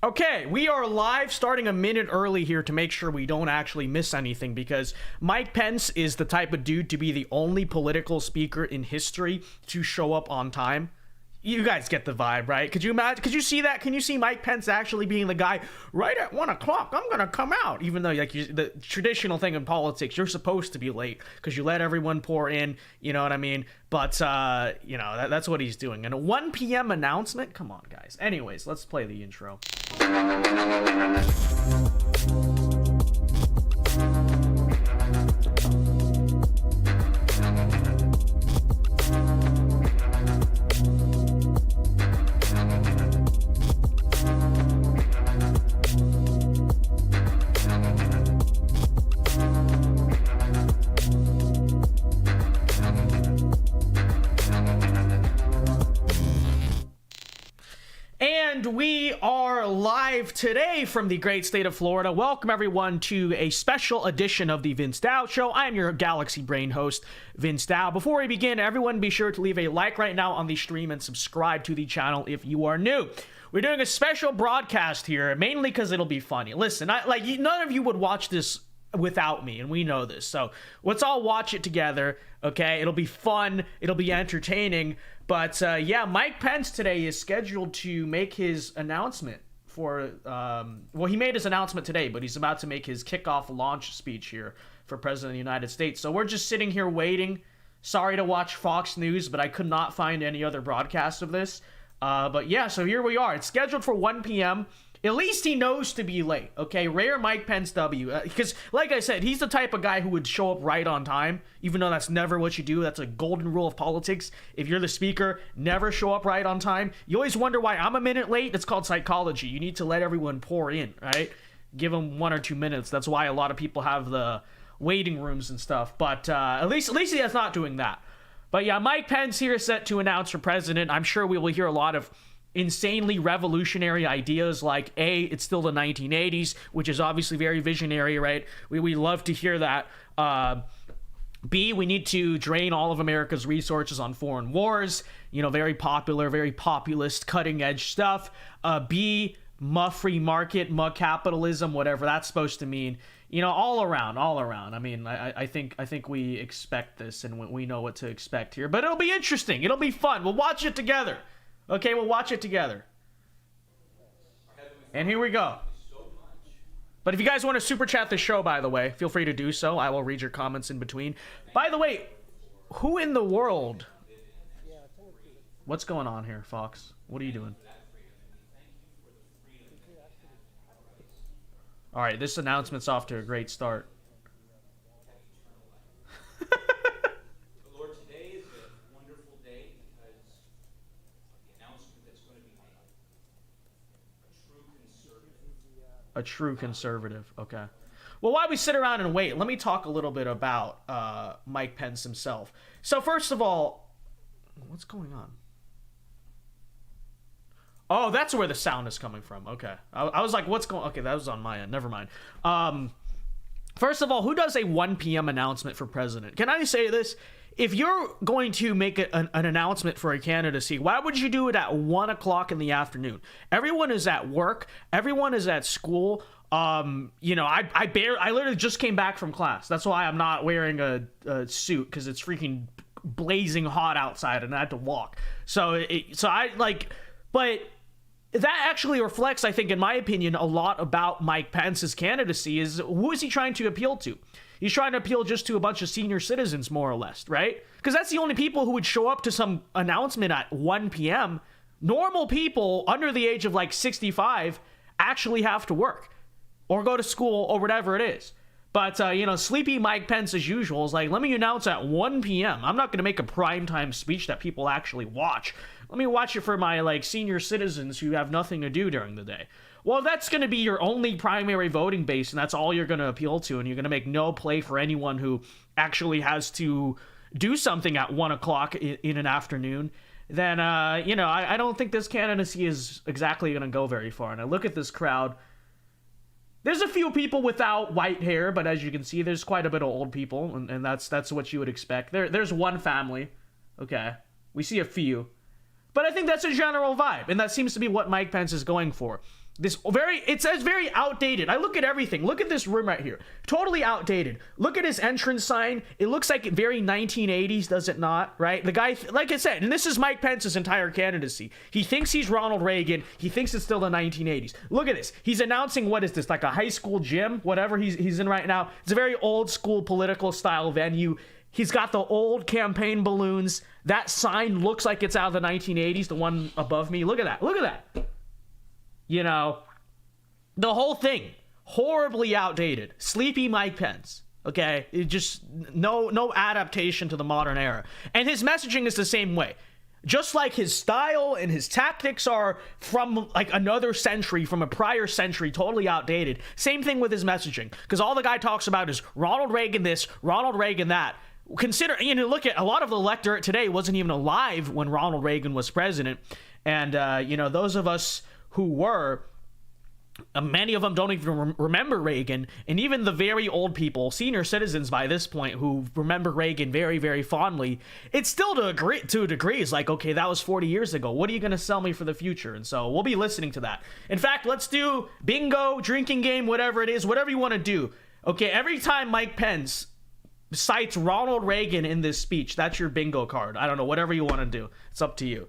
Okay, we are live starting a minute early here to make sure we don't actually miss anything because Mike Pence is the type of dude to be the only political speaker in history to show up on time. You guys get the vibe, right? Could you imagine? Could you see that? Can you see Mike Pence actually being the guy right at 1 o'clock? I'm gonna come out, even though the traditional thing in politics, you're supposed to be late because you let everyone pour in. You know what I mean? But that's what he's doing. And a 1 p.m. announcement. Come on, guys. Anyways, let's play the intro. And we are live today from the great state of Florida. Welcome everyone to a special edition of the Vince Dao Show. I am your Galaxy Brain host, Vince Dao. Before we begin, everyone be sure to leave a like right now on the stream and subscribe to the channel if you are new. We're doing a special broadcast here, mainly because it'll be funny. Listen, none of you would watch this without me, and we know this. So let's all watch it together, okay? It'll be fun. It'll be entertaining. But yeah, Mike Pence today is scheduled to make his announcement for, well, he made his announcement today, but he's about to make his kickoff launch speech here for President of the United States. So we're just sitting here waiting. Sorry to watch Fox News, but I could not find any other broadcast of this. But yeah, so here we are. It's scheduled for 1 p.m. At least he knows to be late, okay? Rare Mike Pence W. Because, like I said, he's the type of guy who would show up right on time, even though that's never what you do. That's a golden rule of politics. If you're the speaker, never show up right on time. You always wonder why I'm a minute late. It's called psychology. You need to let everyone pour in, right? Give them 1 or 2 minutes. That's why a lot of people have the waiting rooms and stuff. But at least he's not doing that. But yeah, Mike Pence here is set to announce for president. I'm sure we will hear a lot of insanely revolutionary ideas like A, it's still the 1980s, which is obviously very visionary, right? We love to hear that. B, we need to drain all of America's resources on foreign wars. You know, very popular, very populist, cutting edge stuff. B, free market, capitalism, whatever that's supposed to mean. You know, all around. I mean, I think we expect this and we know what to expect here. But it'll be interesting. It'll be fun. We'll watch it together. Okay, we'll watch it together. And here we go. But if you guys want to super chat the show, by the way, feel free to do so. I will read your comments in between. By the way, who in the world? What's going on here, Fox? What are you doing? All right, this announcement's off to a great start. A true conservative. Okay. Well, while we sit around and wait, let me talk a little bit about Mike Pence himself. So first of all, what's going on? Oh, that's where the sound is coming from. Okay. I was like, what's going on? Okay, that was on my end. Never mind. First of all, who does a 1 p.m. announcement for president? Can I say this? If you're going to make an announcement for a candidacy, why would you do it at 1 o'clock in the afternoon? Everyone is at work. Everyone is at school. You know, I literally just came back from class. That's why I'm not wearing a suit, because it's freaking blazing hot outside and I had to walk. But that actually reflects, I think, in my opinion, a lot about Mike Pence's candidacy. Is who is he trying to appeal to? He's trying to appeal just to a bunch of senior citizens, more or less, right? Because that's the only people who would show up to some announcement at 1 p.m. Normal people under the age of like 65 actually have to work or go to school or whatever it is. But, you know, sleepy Mike Pence, as usual, is like, let me announce at 1 p.m. I'm not going to make a primetime speech that people actually watch. Let me watch it for my, like, senior citizens who have nothing to do during the day. Well, that's going to be your only primary voting base, and that's all you're going to appeal to, and you're going to make no play for anyone who actually has to do something at 1 o'clock in an afternoon, then, you know, I don't think this candidacy is exactly going to go very far. And I look at this crowd. There's a few people without white hair, but as you can see, there's quite a bit of old people, and that's what you would expect. There's one family. Okay. We see a few. But I think that's a general vibe, and that seems to be what Mike Pence is going for. It says very outdated. I look at everything. Look at this room right here. Totally outdated. Look at his entrance sign. It looks like very 1980s, does it not? Right? The guy, like I said, and this is Mike Pence's entire candidacy. He thinks he's Ronald Reagan. He thinks it's still the 1980s. Look at this. He's announcing, what is this, like a high school gym? Whatever he's in right now. It's a very old school political style venue. He's got the old campaign balloons. That sign looks like it's out of the 1980s, the one above me. Look at that. Look at that. You know, the whole thing, horribly outdated. Sleepy Mike Pence, okay? It just, no adaptation to the modern era. And his messaging is the same way. Just like his style and his tactics are from like another century, from a prior century, totally outdated. Same thing with his messaging. Because all the guy talks about is Ronald Reagan this, Ronald Reagan that. Consider, you know, look at a lot of the electorate today wasn't even alive when Ronald Reagan was president. And, you know, those of us who were, many of them don't even remember Reagan, and even the very old people, senior citizens by this point, who remember Reagan very, very fondly, it's still to a degree is like, okay, that was 40 years ago. What are you going to sell me for the future? And so we'll be listening to that. In fact, let's do bingo, drinking game, whatever it is, whatever you want to do. Okay, every time Mike Pence cites Ronald Reagan in this speech, that's your bingo card. I don't know, whatever you want to do. It's up to you.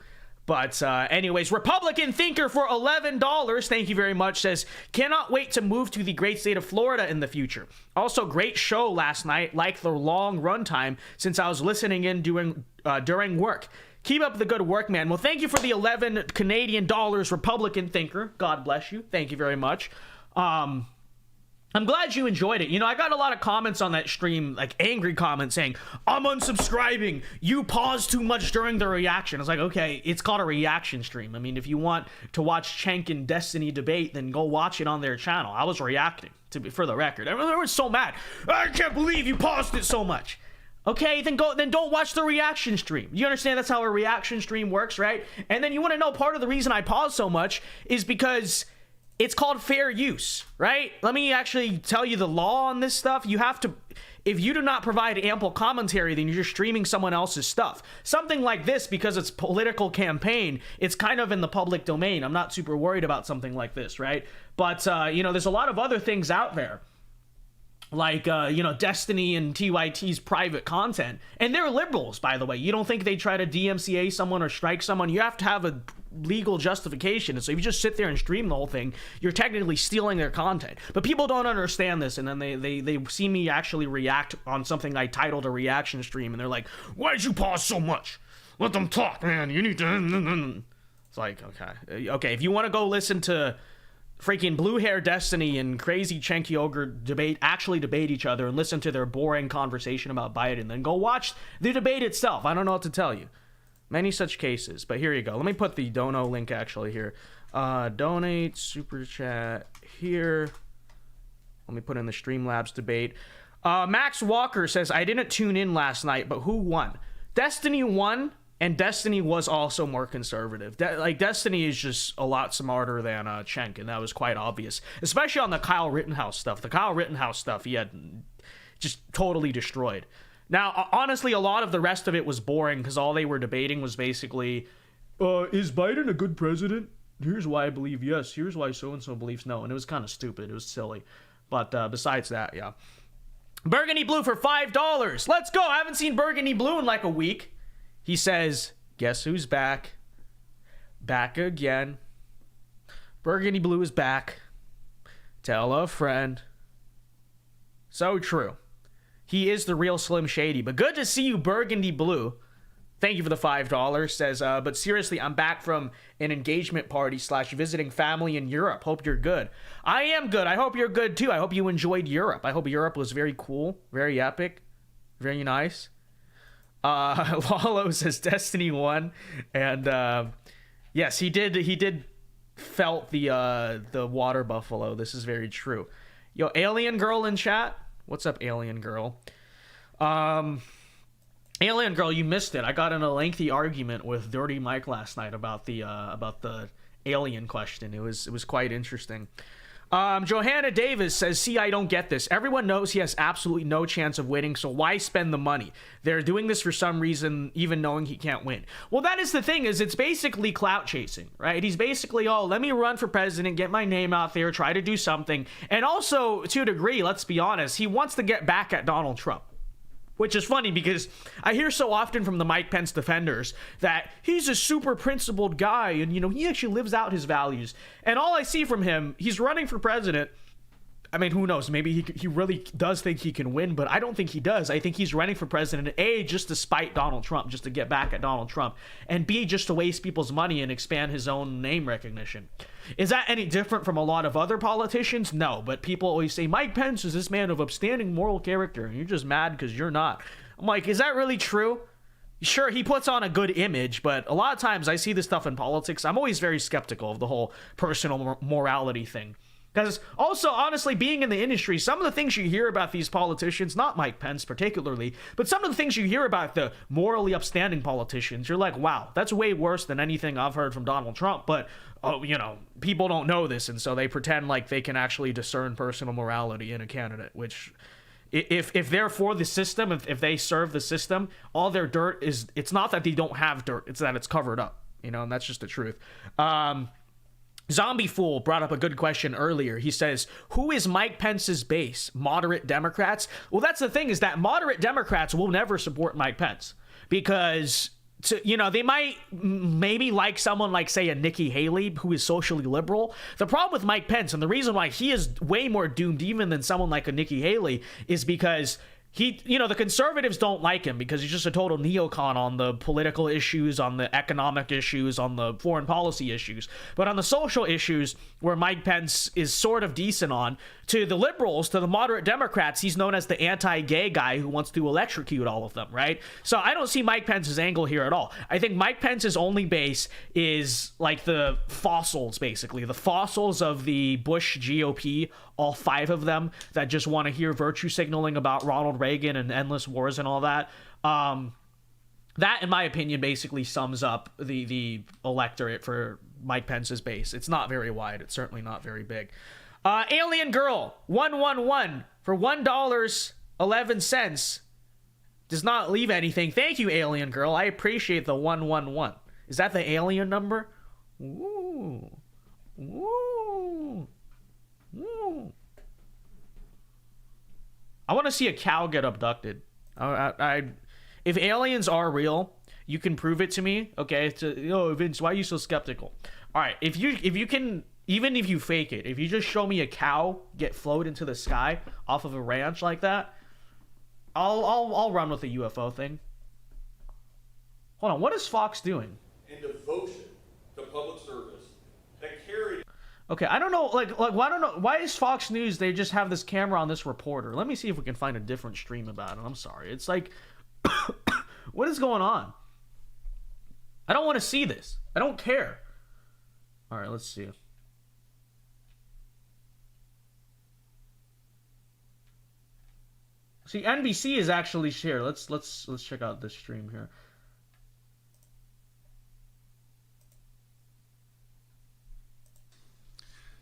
But anyways, Republican Thinker for $11, thank you very much, says, cannot wait to move to the great state of Florida in the future. Also, great show last night, like the long runtime, since I was listening in during work. Keep up the good work, man. Well, thank you for the 11 Canadian dollars, Republican Thinker. God bless you. Thank you very much. I'm glad you enjoyed it. You know, I got a lot of comments on that stream, like angry comments saying, I'm unsubscribing. You paused too much during the reaction. I was like, okay, it's called a reaction stream. I mean, if you want to watch Cenk and Destiny debate, then go watch it on their channel. I was reacting, for the record. Everyone was so mad. I can't believe you paused it so much. Okay, then don't watch the reaction stream. You understand that's how a reaction stream works, right? And then you want to know part of the reason I pause so much is because it's called fair use, right? Let me actually tell you the law on this stuff. You have to, if you do not provide ample commentary, then you're just streaming someone else's stuff. Something like this, because it's political campaign, it's kind of in the public domain. I'm not super worried about something like this, right? But, you know, there's a lot of other things out there, like, you know, Destiny and TYT's private content. And they're liberals, by the way. You don't think they try to DMCA someone or strike someone. You have to have a legal justification. And so if you just sit there and stream the whole thing, you're technically stealing their content. But people don't understand this, and then they see me actually react on something I titled a reaction stream, and they're like, why'd you pause so much? Let them talk, man. You need to... It's like, okay, if you want to go listen to freaking blue hair Destiny and crazy Cenk Uygur actually debate each other and listen to their boring conversation about Biden, then go watch the debate itself. I don't know what to tell you. Many such cases, but here you go. Let me put the dono link actually here. Donate, super chat here. Let me put in the Streamlabs debate. Max Walker says, I didn't tune in last night, but who won? Destiny won, and Destiny was also more conservative. Destiny is just a lot smarter than Cenk, and that was quite obvious. Especially on the Kyle Rittenhouse stuff. The Kyle Rittenhouse stuff, he had just totally destroyed. Now, honestly, a lot of the rest of it was boring because all they were debating was basically, is Biden a good president? Here's why I believe yes. Here's why so-and-so believes no. And it was kind of stupid. It was silly. But besides that, yeah. Burgundy Blue for $5. Let's go. I haven't seen Burgundy Blue in like a week. He says, guess who's back? Back again. Burgundy Blue is back. Tell a friend. So true. He is the real Slim Shady. But good to see you, Burgundy Blue. Thank you for the $5. Says, but seriously, I'm back from an engagement party / visiting family in Europe. Hope you're good. I am good. I hope you're good too. I hope you enjoyed Europe. I hope Europe was very cool, very epic, very nice. Lalo says Destiny won. And yes, he did felt the water buffalo. This is very true. Yo, Alien Girl in chat. What's up, Alien Girl? Alien Girl, you missed it. I got in a lengthy argument with Dirty Mike last night about the alien question. It was quite interesting. Johanna Davis says, see, I don't get this. Everyone knows he has absolutely no chance of winning, so why spend the money? They're doing this for some reason, even knowing he can't win. Well, that is the thing, is it's basically clout chasing, right? He's basically, oh, let me run for president, get my name out there, try to do something. And also, to a degree, let's be honest, he wants to get back at Donald Trump. Which is funny because I hear so often from the Mike Pence defenders that he's a super principled guy and, he actually lives out his values. And all I see from him, he's running for president. I mean, who knows? Maybe he really does think he can win, but I don't think he does. I think he's running for president, A, just to spite Donald Trump, just to get back at Donald Trump, and B, just to waste people's money and expand his own name recognition. Is that any different from a lot of other politicians? No, but people always say, Mike Pence is this man of upstanding moral character, and you're just mad because you're not. I'm like, is that really true? Sure, he puts on a good image, but a lot of times I see this stuff in politics. I'm always very skeptical of the whole personal morality thing. Because also, honestly, being in the industry, some of the things you hear about these politicians, not Mike Pence particularly, but some of the things you hear about the morally upstanding politicians, you're like, wow, that's way worse than anything I've heard from Donald Trump. But, people don't know this, and so they pretend like they can actually discern personal morality in a candidate, which, if they're for the system, if they serve the system, all their dirt is, it's not that they don't have dirt, it's that it's covered up, and that's just the truth. Zombie Fool brought up a good question earlier. He says, who is Mike Pence's base? Moderate Democrats? Well, that's the thing, is that moderate Democrats will never support Mike Pence because, they might maybe like someone like, say, a Nikki Haley who is socially liberal. The problem with Mike Pence, and the reason why he is way more doomed even than someone like a Nikki Haley, is because the conservatives don't like him because he's just a total neocon on the political issues, on the economic issues, on the foreign policy issues. But on the social issues, where Mike Pence is sort of decent on, to the liberals, to the moderate Democrats, he's known as the anti-gay guy who wants to electrocute all of them, right? So I don't see Mike Pence's angle here at all. I think Mike Pence's only base is like the fossils, basically. The fossils of the Bush GOP, all 5 of them that just want to hear virtue signaling about Ronald Reagan and endless wars and all that. That, in my opinion, basically sums up the electorate for Mike Pence's base. It's not very wide. It's certainly not very big. Alien Girl 111 for $1.11 does not leave anything. Thank you, Alien Girl. I appreciate the 111. Is that the alien number? Ooh. Ooh. Ooh. I want to see a cow get abducted. If aliens are real, you can prove it to me. Okay, Vince, why are you so skeptical? All right, if you can, even if you fake it, if you just show me a cow get float into the sky off of a ranch like that, I'll run with the UFO thing. Hold on, what is Fox doing? And devotion to public service that carried. Okay, I don't know, like I don't know, why is Fox News, they just have this camera on this reporter? Let me see if we can find a different stream about it. I'm sorry. It's like, what is going on? I don't want to see this. I don't care. All right, let's see. See, NBC is actually here. Let's check out this stream here.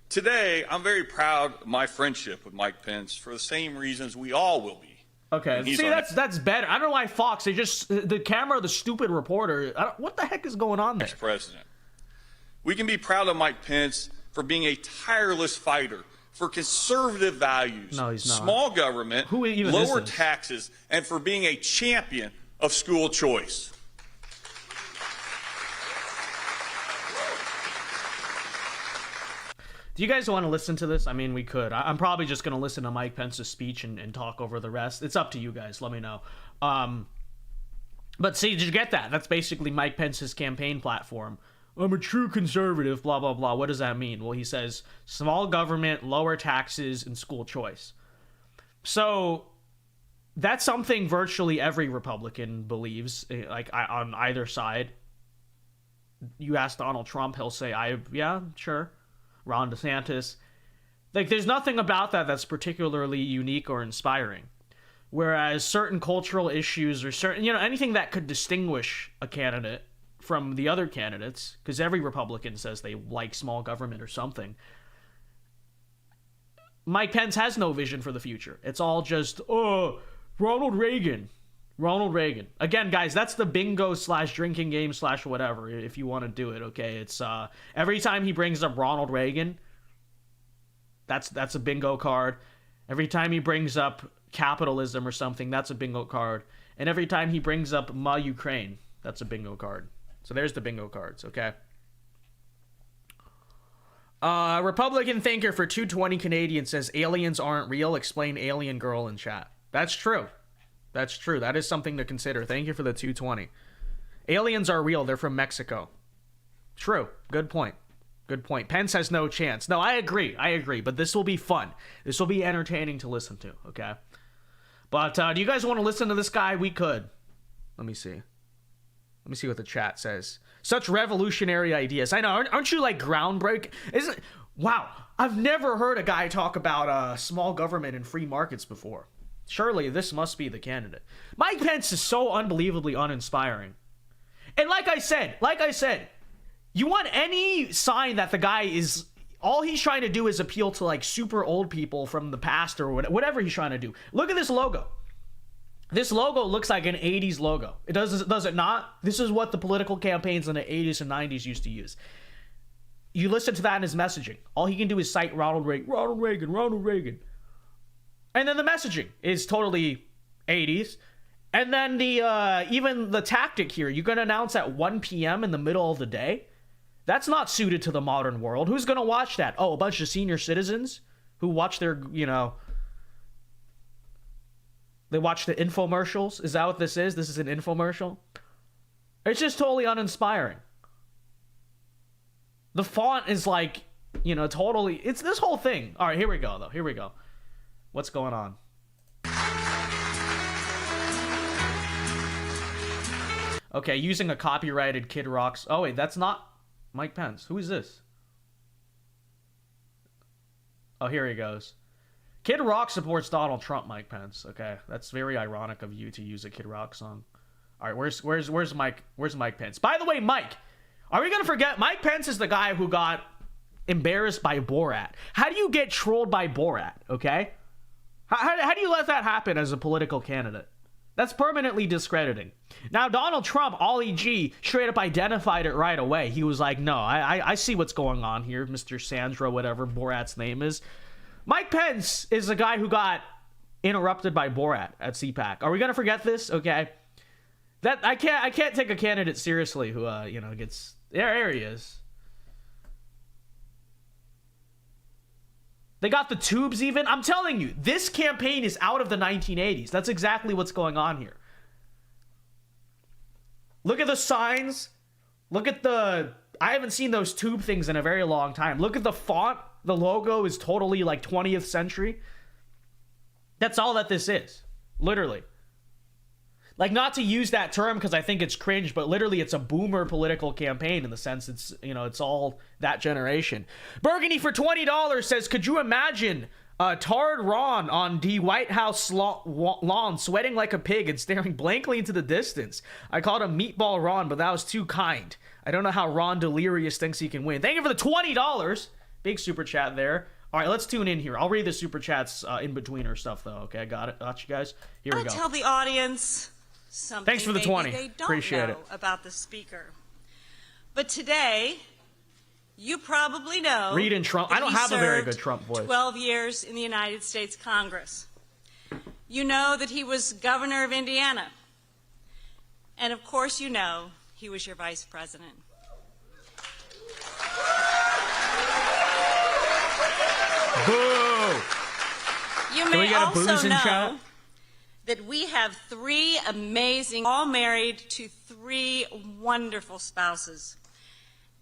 Today, I'm very proud of my friendship with Mike Pence for the same reasons we all will be. Okay, see, that's better. I don't know why Fox, they just, the camera, the stupid reporter, what the heck is going on there? Next president. We can be proud of Mike Pence for being a tireless fighter for conservative values, no, he's not. Small government, lower taxes, and for being a champion of school choice. Do you guys want to listen to this? I mean, we could. I'm probably just going to listen to Mike Pence's speech and talk over the rest. It's up to you guys. Let me know. But see, did you get that? That's basically Mike Pence's campaign platform. I'm a true conservative, blah, blah, blah. What does that mean? Well, he says small government, lower taxes, and school choice. So that's something virtually every Republican believes, like on either side. You ask Donald Trump, he'll say, yeah, sure. Ron DeSantis. Like, there's nothing about that that's particularly unique or inspiring. Whereas certain cultural issues or certain, anything that could distinguish a candidate from the other candidates, because every Republican says they like small government or something, Mike Pence has no vision for the future. It's all just, oh, Ronald Reagan. Ronald Reagan. Again, guys, that's the bingo / drinking game / whatever, if you want to do it, okay? It's every time he brings up Ronald Reagan, that's a bingo card. Every time he brings up capitalism or something, that's a bingo card. And every time he brings up Ma Ukraine, that's a bingo card. So there's the bingo cards, okay? Republican thinker for 220 Canadian says aliens aren't real. Explain alien girl in chat. That's true. That's true. That is something to consider. Thank you for the 220. Aliens are real. They're from Mexico. True. Good point. Good point. Pence has no chance. No, I agree. But this will be fun. This will be entertaining to listen to, okay? But do you guys want to listen to this guy? We could. Let me see. Let me see what the chat says. Such revolutionary ideas. I know. Aren't you like groundbreaking? Wow. I've never heard a guy talk about small government and free markets before. Surely this must be the candidate. Mike Pence is so unbelievably uninspiring. And like I said, you want any sign that the guy is, all he's trying to do is appeal to like super old people from the past or whatever he's trying to do. Look at this logo. This logo looks like an 80s logo. It does it not? This is what the political campaigns in the 80s and 90s used to use. You listen to that in his messaging. All he can do is cite Ronald Reagan. And then the messaging is totally 80s. And then the even the tactic here, you're going to announce at 1 p.m. in the middle of the day? That's not suited to the modern world. Who's going to watch that? Oh, a bunch of senior citizens who watch their, they watch the infomercials. Is that what this is? This is an infomercial? It's just totally uninspiring. The font is like, totally, it's this whole thing. All right, here we go, though. Here we go. What's going on? Okay, using a copyrighted Kid Rock's. Oh, wait, that's not Mike Pence. Who is this? Oh, here he goes. Kid Rock supports Donald Trump, Mike Pence. Okay, that's very ironic of you to use a Kid Rock song. All right, where's Mike Pence? By the way, Mike, are we gonna forget Mike Pence is the guy who got embarrassed by Borat? How do you get trolled by Borat? Okay, how do you let that happen as a political candidate? That's permanently discrediting. Now, Donald Trump, Ollie G, straight up identified it right away. He was like, no, I see what's going on here, Mr. Sandra, whatever Borat's name is. Mike Pence is the guy who got interrupted by Borat at CPAC. Are we gonna forget this? Okay, that I can't take a candidate seriously who gets there he is. They got the tubes even. I'm telling you, this campaign is out of the 1980s. That's exactly what's going on here. Look at the signs. Look at the... I haven't seen those tube things in a very long time. Look at the font. The logo is totally like 20th century. That's all that this is. Literally. Like, not to use that term because I think it's cringe, but literally it's a boomer political campaign in the sense it's, it's all that generation. Burgundy for $20 says, could you imagine tarred Ron on the White House lawn sweating like a pig and staring blankly into the distance? I called him Meatball Ron, but that was too kind. I don't know how Ron Delirious thinks he can win. Thank you for the $20. Big super chat there. All right, let's tune in here. I'll read the super chats in between our stuff, though. Okay, got it. Got you guys. Here we go. Tell the audience something thanks for the 20. They don't Appreciate know it. About the speaker. But today, you probably know. Read in Trump. I don't have a very good Trump voice. 12 years in the United States Congress. You know that he was governor of Indiana. And of course, you know he was your vice president. Boo! You may also know chat? that we have 3 amazing, all married to 3 wonderful spouses.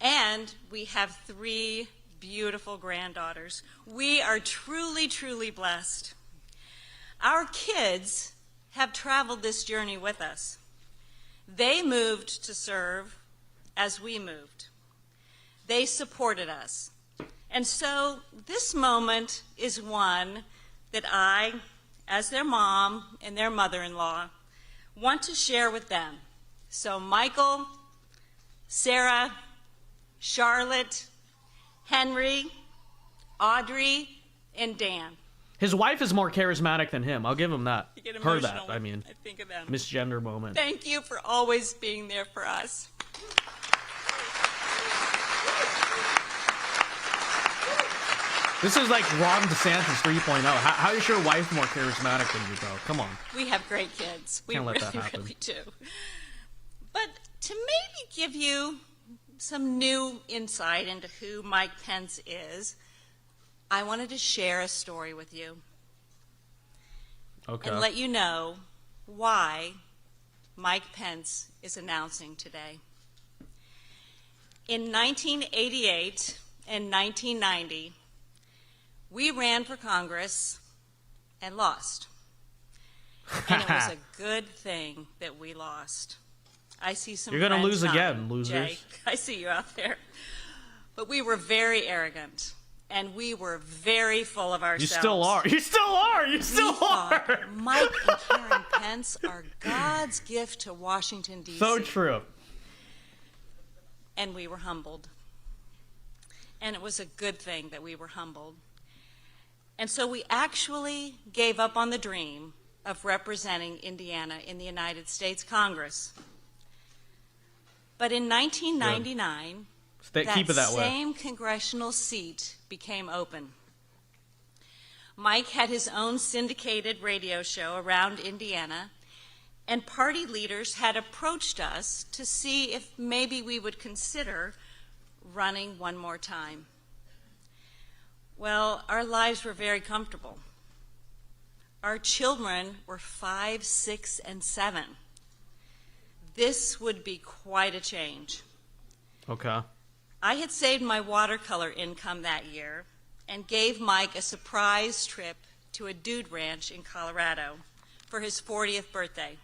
And we have 3 beautiful granddaughters. We are truly, truly blessed. Our kids have traveled this journey with us. They moved to serve as we moved. They supported us. And so this moment is one that I, as their mom and their mother-in-law, want to share with them. So Michael, Sarah, Charlotte, Henry, Audrey, and Dan. His wife is more charismatic than him. I'll give him that. You get Her that, emotional I mean. I think of them. Misgender moment. Thank you for always being there for us. This is like Ron DeSantis 3.0. How is your wife more charismatic than you, bro? Come on. We have great kids. We Can't let really, that happen. really do. But to maybe give you some new insight into who Mike Pence is, I wanted to share a story with you. Okay. And let you know why Mike Pence is announcing today. In 1988 and 1990, we ran for Congress and lost. And it was a good thing that we lost. I see some You're going to lose friends again, nodding. losers. Jay, I see you out there. But we were very arrogant, and we were very full of ourselves. You still are. You still are. You still We are. thought Mike and Karen Pence are God's gift to Washington, D.C. So true. And we were humbled. And it was a good thing that we were humbled. And so we actually gave up on the dream of representing Indiana in the United States Congress. But in 1999, Keep it that way. same congressional seat became open. Mike had his own syndicated radio show around Indiana, and party leaders had approached us to see if maybe we would consider running one more time. Well, our lives were very comfortable. Our children were 5, 6, and 7. This would be quite a change. Okay. I had saved my watercolor income that year and gave Mike a surprise trip to a dude ranch in Colorado for his 40th birthday.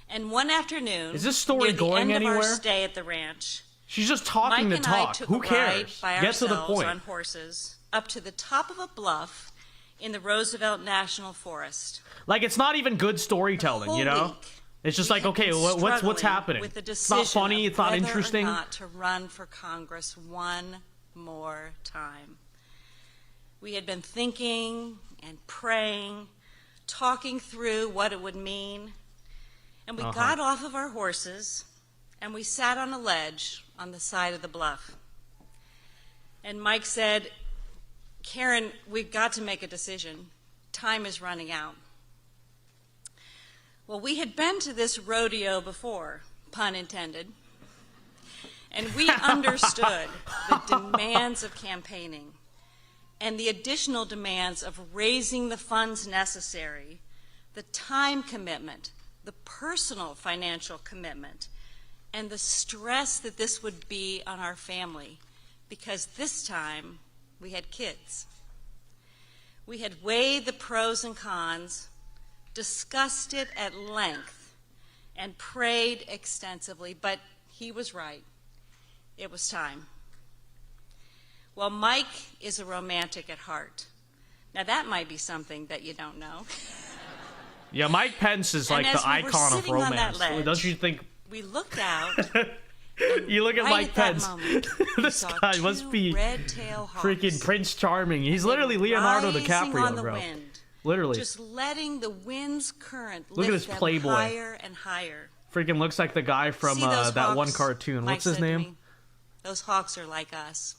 And one afternoon, Is this story near the going end of anywhere? our stay at the ranch, She's just talking Mike to and I talk. took Who a ride cares? by Get to the ourselves point. on horses up to the top of a bluff in the Roosevelt National Forest. Like, it's not even good storytelling, you know? It's just like, okay, what's happening? With the It's not decision funny. of It's not whether interesting. Or not to run for Congress one more time. We had been thinking and praying, talking through what it would mean, and we got off of our horses and we sat on a ledge on the side of the bluff. And Mike said, "Karen, we've got to make a decision. Time is running out." Well, we had been to this rodeo before, pun intended, and we understood the demands of campaigning and the additional demands of raising the funds necessary, the time commitment, the personal financial commitment, and the stress that this would be on our family, because this time we had kids. We had weighed the pros and cons, discussed it at length, and prayed extensively, but he was right. It was time. Well, Mike is a romantic at heart. Now, that might be something that you don't know. Yeah, Mike Pence is like the icon of romance. Don't you think? We looked out. You look at right Mike at Pence. That moment, we This saw guy two must be red-tailed hawks. freaking Prince Charming. He's They literally were Leonardo rising DiCaprio, on the bro. wind, Literally. just letting the wind's current Look at lift this them playboy. higher and higher. Freaking looks like the guy from See those that one hawks? cartoon. Mike What's his said to name? me, "Those hawks are like us."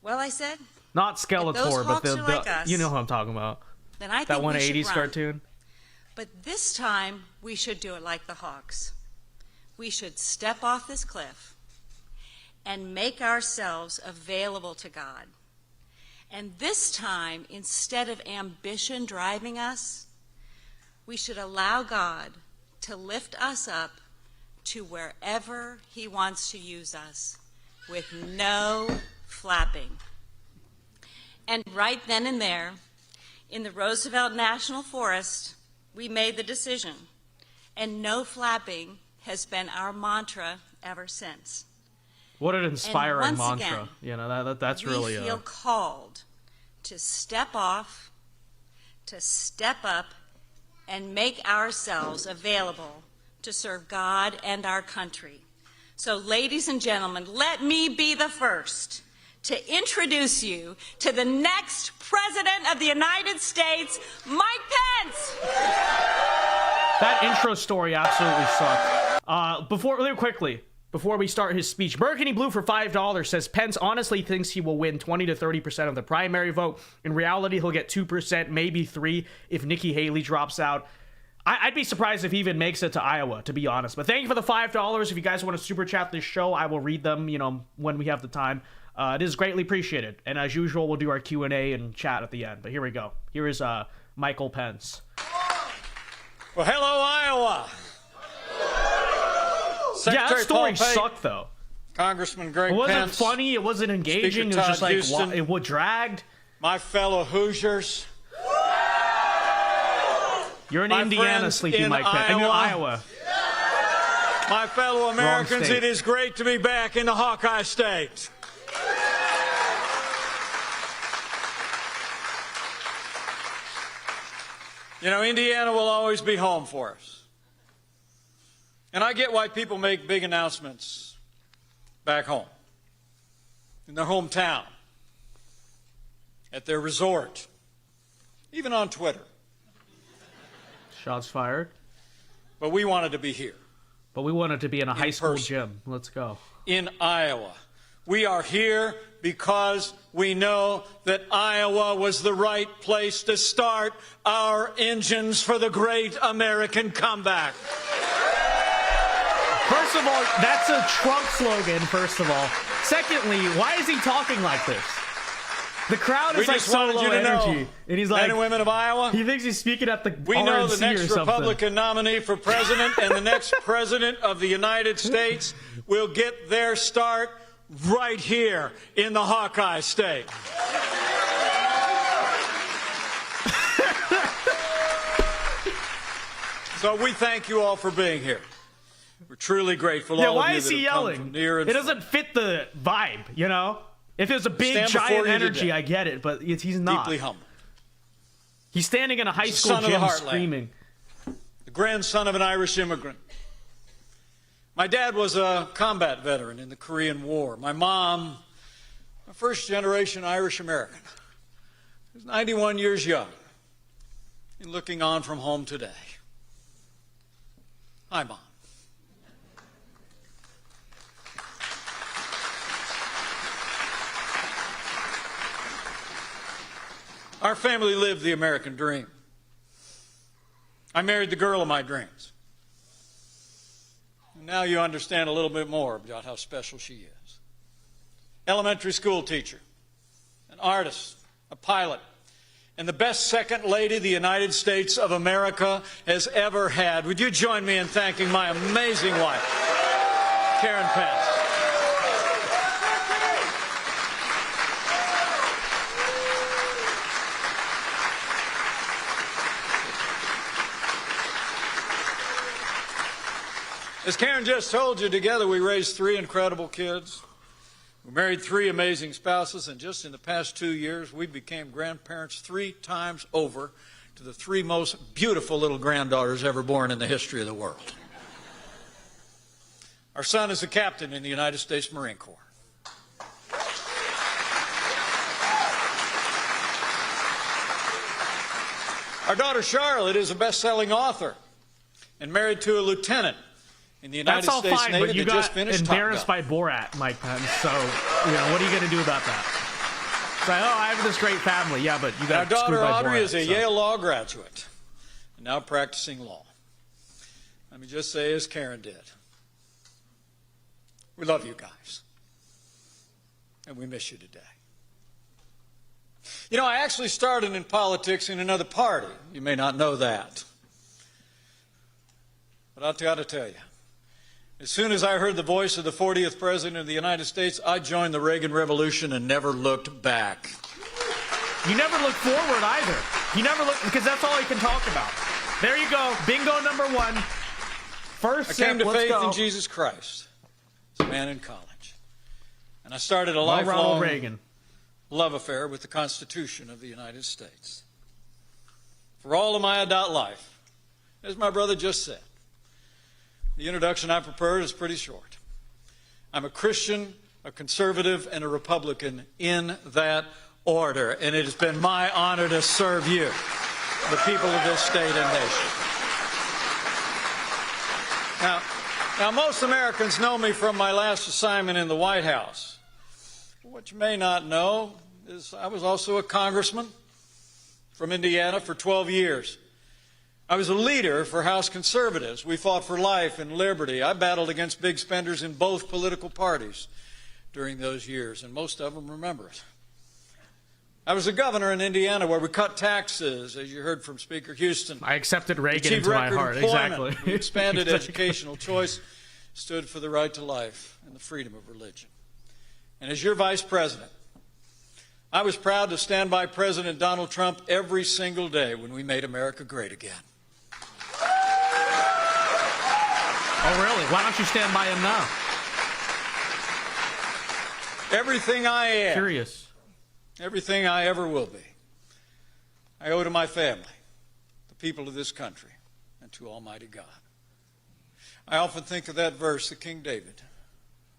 Well, I said, Not those Skeletor, but hawks are like us, you know who I'm talking about. then I That think one we should 80s run. cartoon. But this time, we should do it like the hawks. We should step off this cliff and make ourselves available to God. And this time, instead of ambition driving us, we should allow God to lift us up to wherever He wants to use us with no flapping. And right then and there, in the Roosevelt National Forest, we made the decision, and no flapping has been our mantra ever since. What an inspiring once mantra. again, You know, that's we really feel called to step off, to step up, and make ourselves available to serve God and our country. So, ladies and gentlemen, let me be the first to introduce you to the next President of the United States, Mike Pence. That intro story absolutely sucked. Before we start his speech, Burgundy Blue for $5 says Pence honestly thinks he will win 20 to 30% of the primary vote. In reality, he'll get 2%, maybe 3% if Nikki Haley drops out. I'd be surprised if he even makes it to Iowa, to be honest. But thank you for the $5. If you guys want to super chat this show, I will read them, when we have the time. It is greatly appreciated. And as usual, we'll do our Q&A and chat at the end. But here we go. Here is Michael Pence. Well, hello, Iowa. Yeah, that story sucked, though. Congressman Greg Pence. It wasn't funny. It wasn't engaging. It was just like, it was dragged. My fellow Hoosiers. You're in Indiana, Sleepy Mike Pence. And you're Iowa. My fellow Americans, it is great to be back in the Hawkeye State. Indiana will always be home for us. And I get why people make big announcements back home, in their hometown, at their resort, even on Twitter. Shots fired. But we wanted to be here. But we wanted to be in a high school gym. Let's go. In Iowa. We are here because we know that Iowa was the right place to start our engines for the great American comeback. First of all, that's a Trump slogan, first of all. Secondly, why is he talking like this? The crowd is like so low energy. And he's like, men and women of Iowa, he thinks he's speaking at the we RNC know the next or something. Republican nominee for president and the next president of the United States will get their start right here in the Hawkeye State. So we thank you all for being here. We're truly grateful. Yeah, all why of you is that he have come yelling? from near and It doesn't fit the vibe, If there's a big, giant energy, I get it, but he's not. Deeply humble. He's standing in a high school gym screaming. The grandson of an Irish immigrant. My dad was a combat veteran in the Korean War. My mom, a first-generation Irish American, was 91 years young and looking on from home today. Hi, Mom. Our family lived the American dream. I married the girl of my dreams. And now you understand a little bit more about how special she is. Elementary school teacher, an artist, a pilot, and the best second lady the United States of America has ever had. Would you join me in thanking my amazing wife, Karen Pence? As Karen just told you, together we raised 3 incredible kids. We married 3 amazing spouses, and just in the past 2 years, we became grandparents 3 times over to the 3 most beautiful little granddaughters ever born in the history of the world. Our son is a captain in the United States Marine Corps. Our daughter Charlotte is a best-selling author and married to a lieutenant in the United States Navy. That's all fine, but you got embarrassed by Borat, Mike Pence. So, what are you going to do about that? It's like, I have this great family. Yeah, but you got screwed by Borat. Our daughter Audrey is a Yale law graduate and now practicing law. Let me just say, as Karen did, we love you guys, and we miss you today. I actually started in politics in another party. You may not know that. But I've got to tell you, as soon as I heard the voice of the 40th President of the United States, I joined the Reagan Revolution and never looked back. You never look forward either. You never look, because that's all you can talk about. There you go. Bingo number 1. First I came to faith in Jesus Christ as a man in college. And I started a lifelong love affair with the Constitution of the United States. For all of my adult life, as my brother just said, the introduction I prepared is pretty short. I'm a Christian a conservative, and a Republican in that order. And it has been my honor to serve you, the people of this state and nation. Now, most Americans know me from my last assignment in the White House. What you may not know is I was also a congressman from Indiana for 12 years. I was a leader for House conservatives. We fought for life and liberty. I battled against big spenders in both political parties during those years, and most of them remember it. I was a governor in Indiana where we cut taxes, as you heard from Speaker Houston. I accepted Reagan into my heart. Exactly. We expanded educational choice, stood for the right to life and the freedom of religion. And as your vice president, I was proud to stand by President Donald Trump every single day when we made America great again. Oh, really? Why don't you stand by him now? Everything I am. Curious. Everything I ever will be, I owe to my family, the people of this country, and to Almighty God. I often think of that verse that King David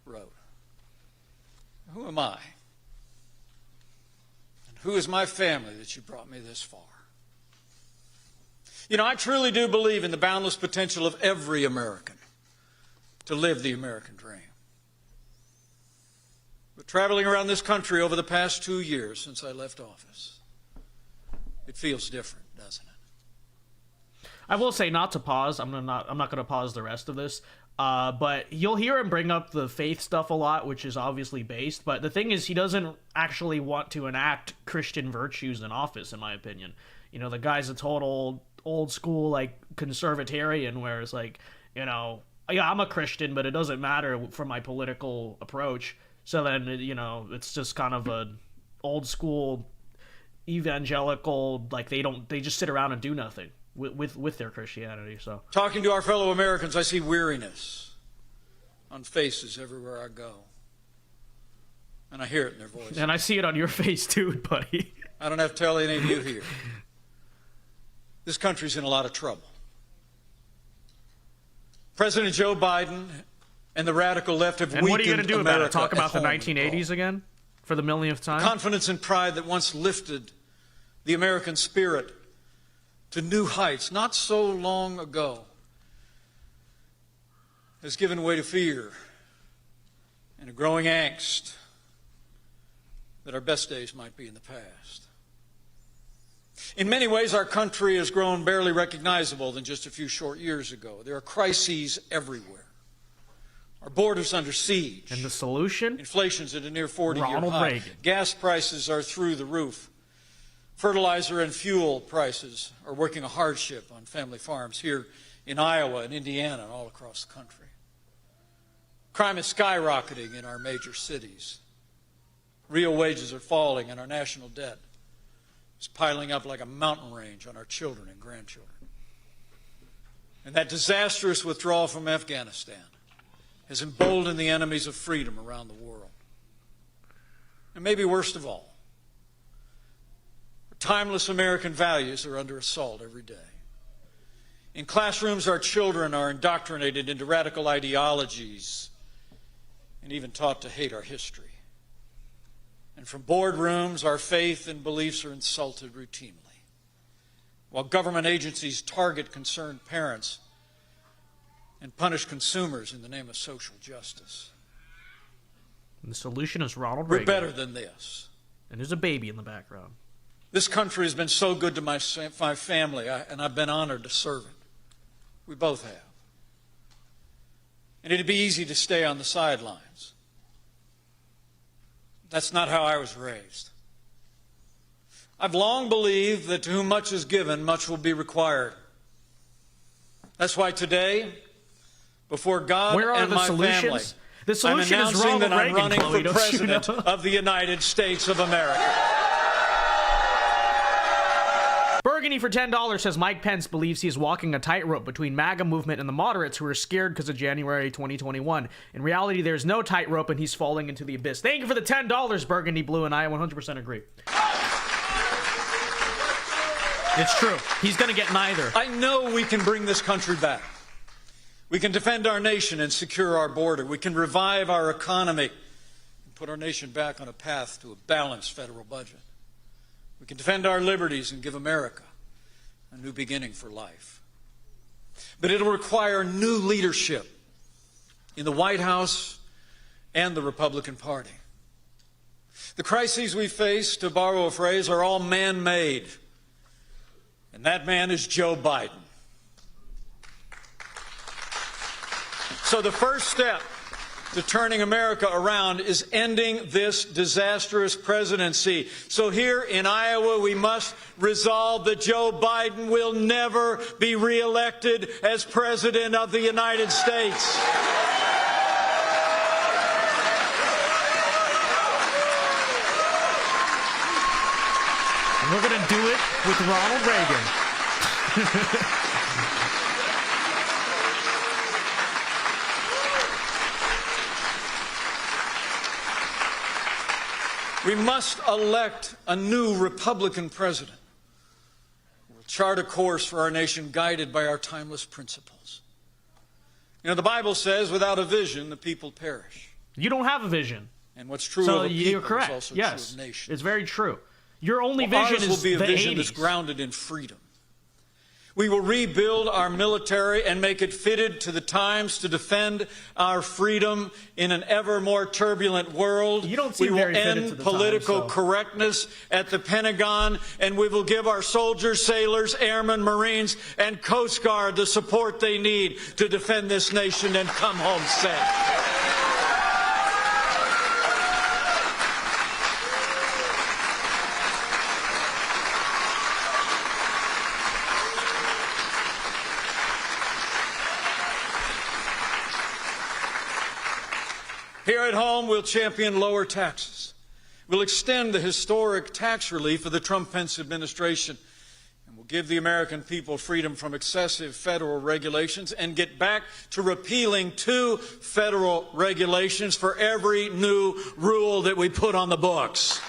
wrote. Who am I? And who is my family that you brought me this far? You know, I truly do believe in the boundless potential of every American to live the American dream. But traveling around this country over the past 2 years since I left office, it feels different, doesn't it? I will say, not to pause. I'm not going to pause the rest of this. But you'll hear him bring up the faith stuff a lot, which is obviously based. But the thing is, he doesn't actually want to enact Christian virtues in office, in my opinion. You know, the guy's a total old school, like, conservatarian, where it's like, you know, yeah, I'm a Christian, but it doesn't matter for my political approach. So then, you know, it's just kind of a old school evangelical, like they just sit around and do nothing with their Christianity. So talking to our fellow Americans, I see weariness on faces everywhere I go. And I hear it in their voices. And I see it on your face too, buddy. I don't have to tell any of you here. This country's in a lot of trouble. President Joe Biden and the radical left have weakened America. And what are you going to do about it? Talk about the 1980s again? For the millionth time? Confidence and pride that once lifted the American spirit to new heights not so long ago has given way to fear and a growing angst that our best days might be in the past. In many ways, our country has grown barely recognizable than just a few short years ago. There are crises everywhere. Our borders under siege. And the solution? Inflation's at a near 40-year Ronald high. Reagan. Gas prices are through the roof. Fertilizer and fuel prices are working a hardship on family farms here in Iowa and Indiana and all across the country. Crime is skyrocketing in our major cities. Real wages are falling and our national debt is piling up like a mountain range on our children and grandchildren. And that disastrous withdrawal from Afghanistan has emboldened the enemies of freedom around the world. And maybe worst of all, timeless American values are under assault every day. In classrooms, our children are indoctrinated into radical ideologies and even taught to hate our history. And from boardrooms, our faith and beliefs are insulted routinely, while government agencies target concerned parents and punish consumers in the name of social justice. And the solution is Ronald We're Reagan. better than this. And there's a baby in the background. This country has been so good to my family, and I've been honored to serve it. We both have. And it'd be easy to stay on the sidelines. That's not how I was raised. I've long believed that to whom much is given, much will be required. That's why today, before God and my family, the solution I'm is announcing Ronald that I'm Reagan, running Chloe, for president of the United States of America. Burgundy for $10 says Mike Pence believes he is walking a tightrope between MAGA movement and the moderates who are scared because of January 2021. In reality, there's no tightrope and he's falling into the abyss. Thank you for the $10, Burgundy Blue, and I 100% agree. It's true. He's going to get neither. I know we can bring this country back. We can defend our nation and secure our border. We can revive our economy put our nation back on a path to a balanced federal budget. We can defend our liberties and give America a new beginning for life. But it'll require new leadership in the White House and the Republican Party. The crises we face, to borrow a phrase, are all man-made. And that man is Joe Biden. So the first step to turning America around is ending this disastrous presidency. So here in Iowa, we must resolve that Joe Biden will never be reelected as President of the United States. And we're going to do it with Ronald Reagan. We must elect a new Republican president who will chart a course for our nation guided by our timeless principles. You know, the Bible says, without a vision, the people perish. You don't have a vision. And what's true So of a you're people correct. is also Yes, true of nations. it's very true. Your only Well, vision ours is will be a the vision 80s. that's grounded in freedom. We will rebuild our military and make it fitted to the times to defend our freedom in an ever more turbulent world. You don't seem we will very fitted to end the political times, so. correctness at the Pentagon, and we will give our soldiers, sailors, airmen, Marines, and Coast Guard the support they need to defend this nation and come home safe. Here at home, we'll champion lower taxes. We'll extend the historic tax relief of the Trump-Pence administration. And we'll give the American people freedom from excessive federal regulations and get back to repealing 2 federal regulations for every new rule that we put on the books.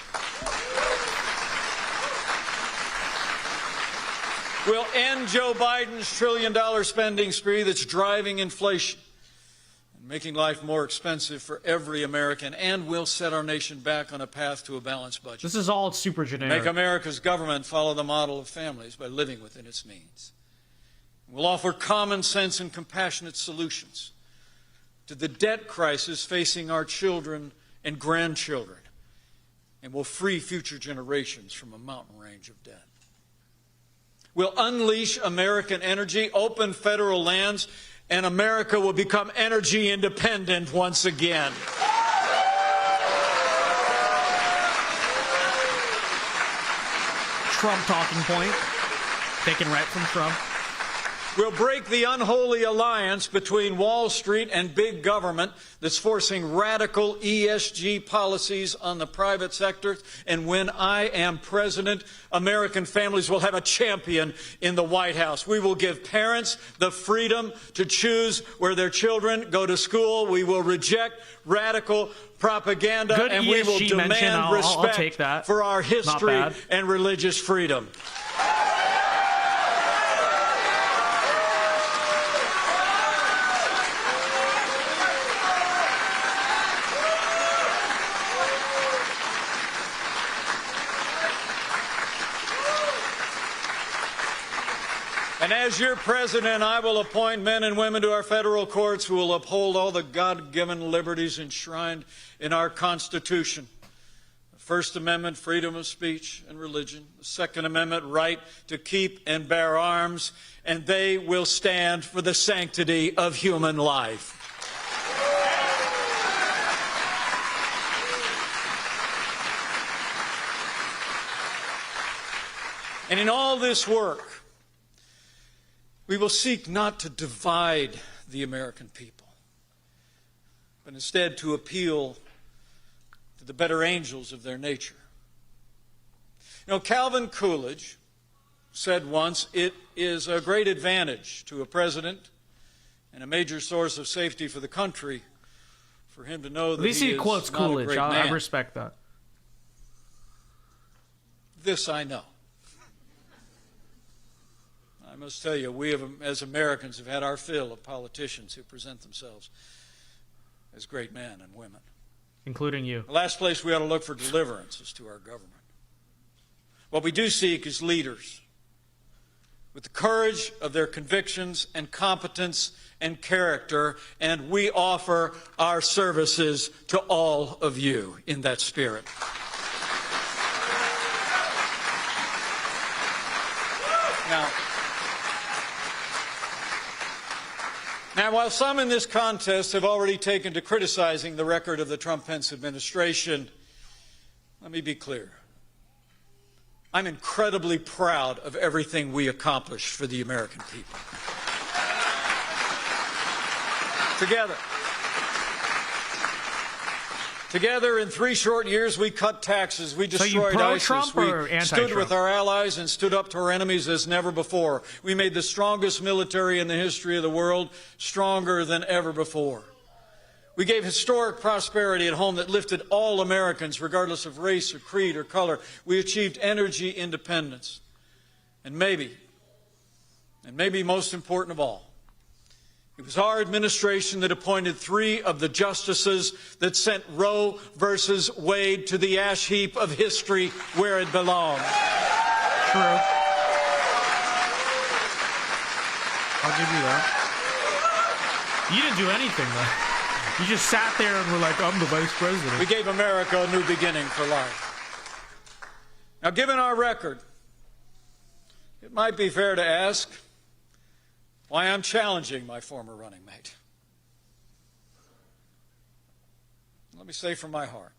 We'll end Joe Biden's trillion-dollar spending spree that's driving inflation, making life more expensive for every American, and we'll set our nation back on a path to a balanced budget. This is all super generic. Make America's government follow the model of families by living within its means. We'll offer common sense and compassionate solutions to the debt crisis facing our children and grandchildren, and we'll free future generations from a mountain range of debt. We'll unleash American energy, open federal lands, and America will become energy independent once again. Trump talking point. Taken right from Trump. We'll break the unholy alliance between Wall Street and big government that's forcing radical ESG policies on the private sector. And when I am president, American families will have a champion in the White House. We will give parents the freedom to choose where their children go to school. We will reject radical propaganda, Good and we will ESG mention. demand I'll respect take that. for our history bad. and religious freedom. And as your president, I will appoint men and women to our federal courts who will uphold all the God-given liberties enshrined in our Constitution. The First Amendment, freedom of speech and religion. The Second Amendment, right to keep and bear arms. And they will stand for the sanctity of human life. And in all this work, we will seek not to divide the American people, but instead to appeal to the better angels of their nature. You know, Calvin Coolidge said once, it is a great advantage to a president and a major source of safety for the country for him to know that At least he is quotes not Coolidge. a great man. I respect that. This I know. I must tell you, we have, as Americans, have had our fill of politicians who present themselves as great men and women. including you. The last place we ought to look for deliverance is to our government. What we do seek is leaders with the courage of their convictions and competence and character, and we offer our services to all of you in that spirit. Now, while some in this contest have already taken to criticizing the record of the Trump-Pence administration, let me be clear. I'm incredibly proud of everything we accomplished for the American people. Together, in 3 short years, we cut taxes, we destroyed ISIS, Trump or we stood with our allies and stood up to our enemies as never before. We made the strongest military in the history of the world, stronger than ever before. We gave historic prosperity at home that lifted all Americans, regardless of race or creed or color. We achieved energy independence. And maybe most important of all, it was our administration that appointed 3 of the justices that sent Roe versus Wade to the ash heap of history where it belongs. True. I'll give you that. You didn't do anything, though. You just sat there and were like, I'm the vice president. We gave America a new beginning for life. Now, given our record, it might be fair to ask why I'm challenging my former running mate. Let me say from my heart,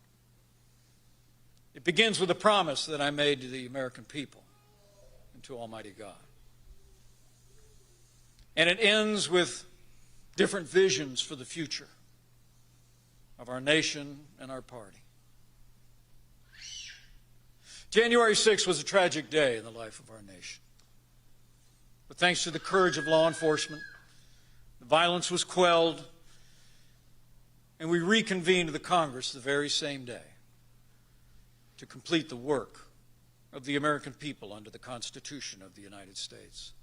it begins with a promise that I made to the American people and to Almighty God. And it ends with different visions for the future of our nation and our party. January 6th was a tragic day in the life of our nation. But thanks to the courage of law enforcement, the violence was quelled, and we reconvened the Congress the very same day to complete the work of the American people under the Constitution of the United States.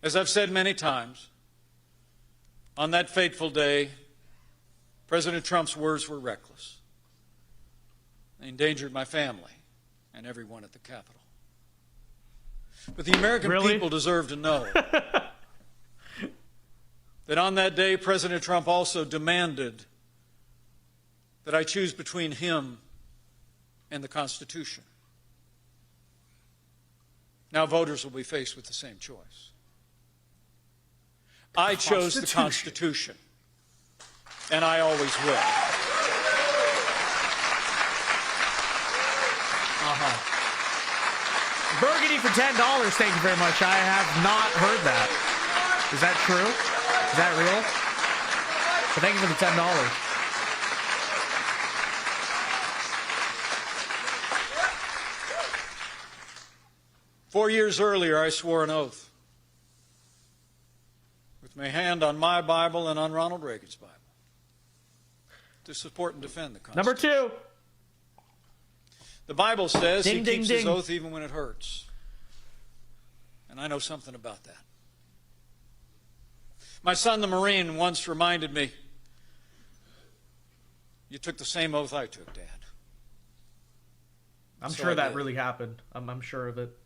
As I've said many times, on that fateful day, President Trump's words were reckless. They endangered my family and everyone at the Capitol. But the American people deserve to know that on that day, President Trump also demanded that I choose between him and the Constitution. Now voters will be faced with the same choice. I chose the Constitution, and I always will. Burgundy for $10. Thank you very much. I have not heard that. Is that true? Is that real? But thank you for the $10. 4 years earlier, I swore an oath with my hand on my Bible and on Ronald Reagan's Bible to support and defend the Constitution. Number 2. The Bible says Ding, he ding, keeps ding. his oath even when it hurts. And I know something about that. My son, the Marine, once reminded me, you took the same oath I took, Dad. I'm So sure I that did. really happened. I'm sure of it.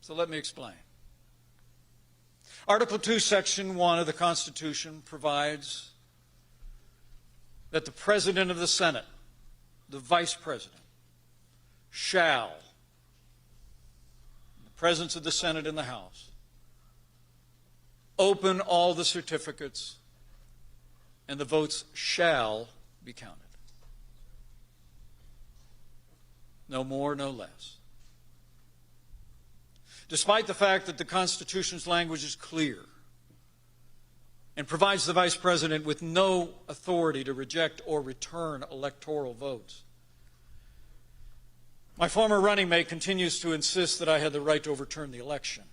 So let me explain. Article 2, Section 1 of the Constitution provides that the President of the Senate, the Vice President, shall, in the presence of the Senate and the House, open all the certificates, and the votes shall be counted. No more, no less. Despite the fact that the Constitution's language is clear and provides the Vice President with no authority to reject or return electoral votes, my former running mate continues to insist that I had the right to overturn the election.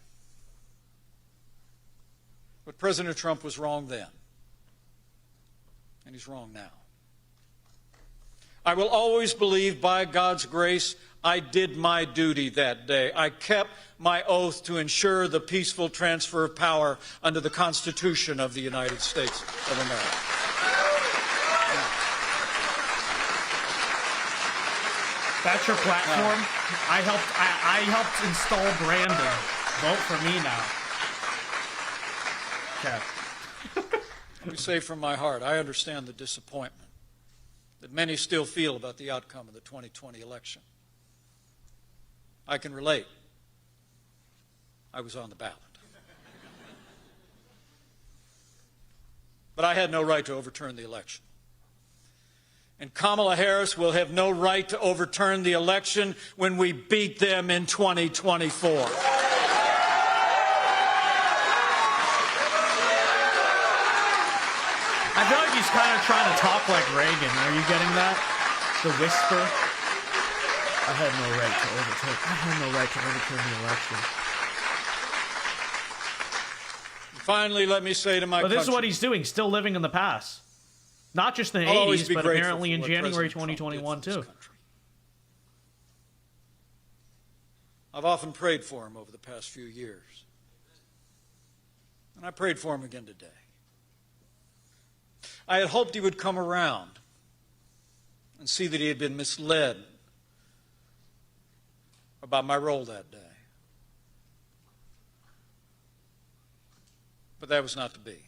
But President Trump was wrong then, and he's wrong now. I will always believe, by God's grace, I did my duty that day. I kept my oath to ensure the peaceful transfer of power under the Constitution of the United States of America. That's your platform. I helped install Brandon. Vote for me now. Okay. Let me say from my heart, I understand the disappointment that many still feel about the outcome of the 2020 election. I can relate. I was on the ballot. But I had no right to overturn the election. And Kamala Harris will have no right to overturn the election when we beat them in 2024. I feel like he's kind of trying to talk like Reagan. Are you getting that? The whisper. I had no right to overturn the election. Finally, let me say to my country. But this is what he's doing, still living in the past. Not just in the I'll always 80s, be but grateful apparently for in what January President Trump did 2021 for this too. country. I've often prayed for him over the past few years. And I prayed for him again today. I had hoped he would come around and see that he had been misled about my role that day. But that was not to be.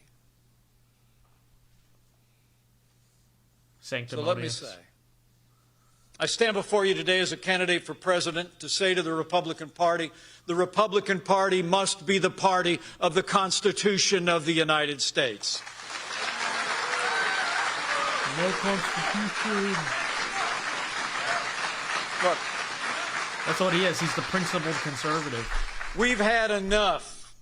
So let me say, I stand before you today as a candidate for president to say to the Republican Party must be the party of the Constitution of the United States. No Constitution. Look, that's what he is. He's the principled conservative. We've had enough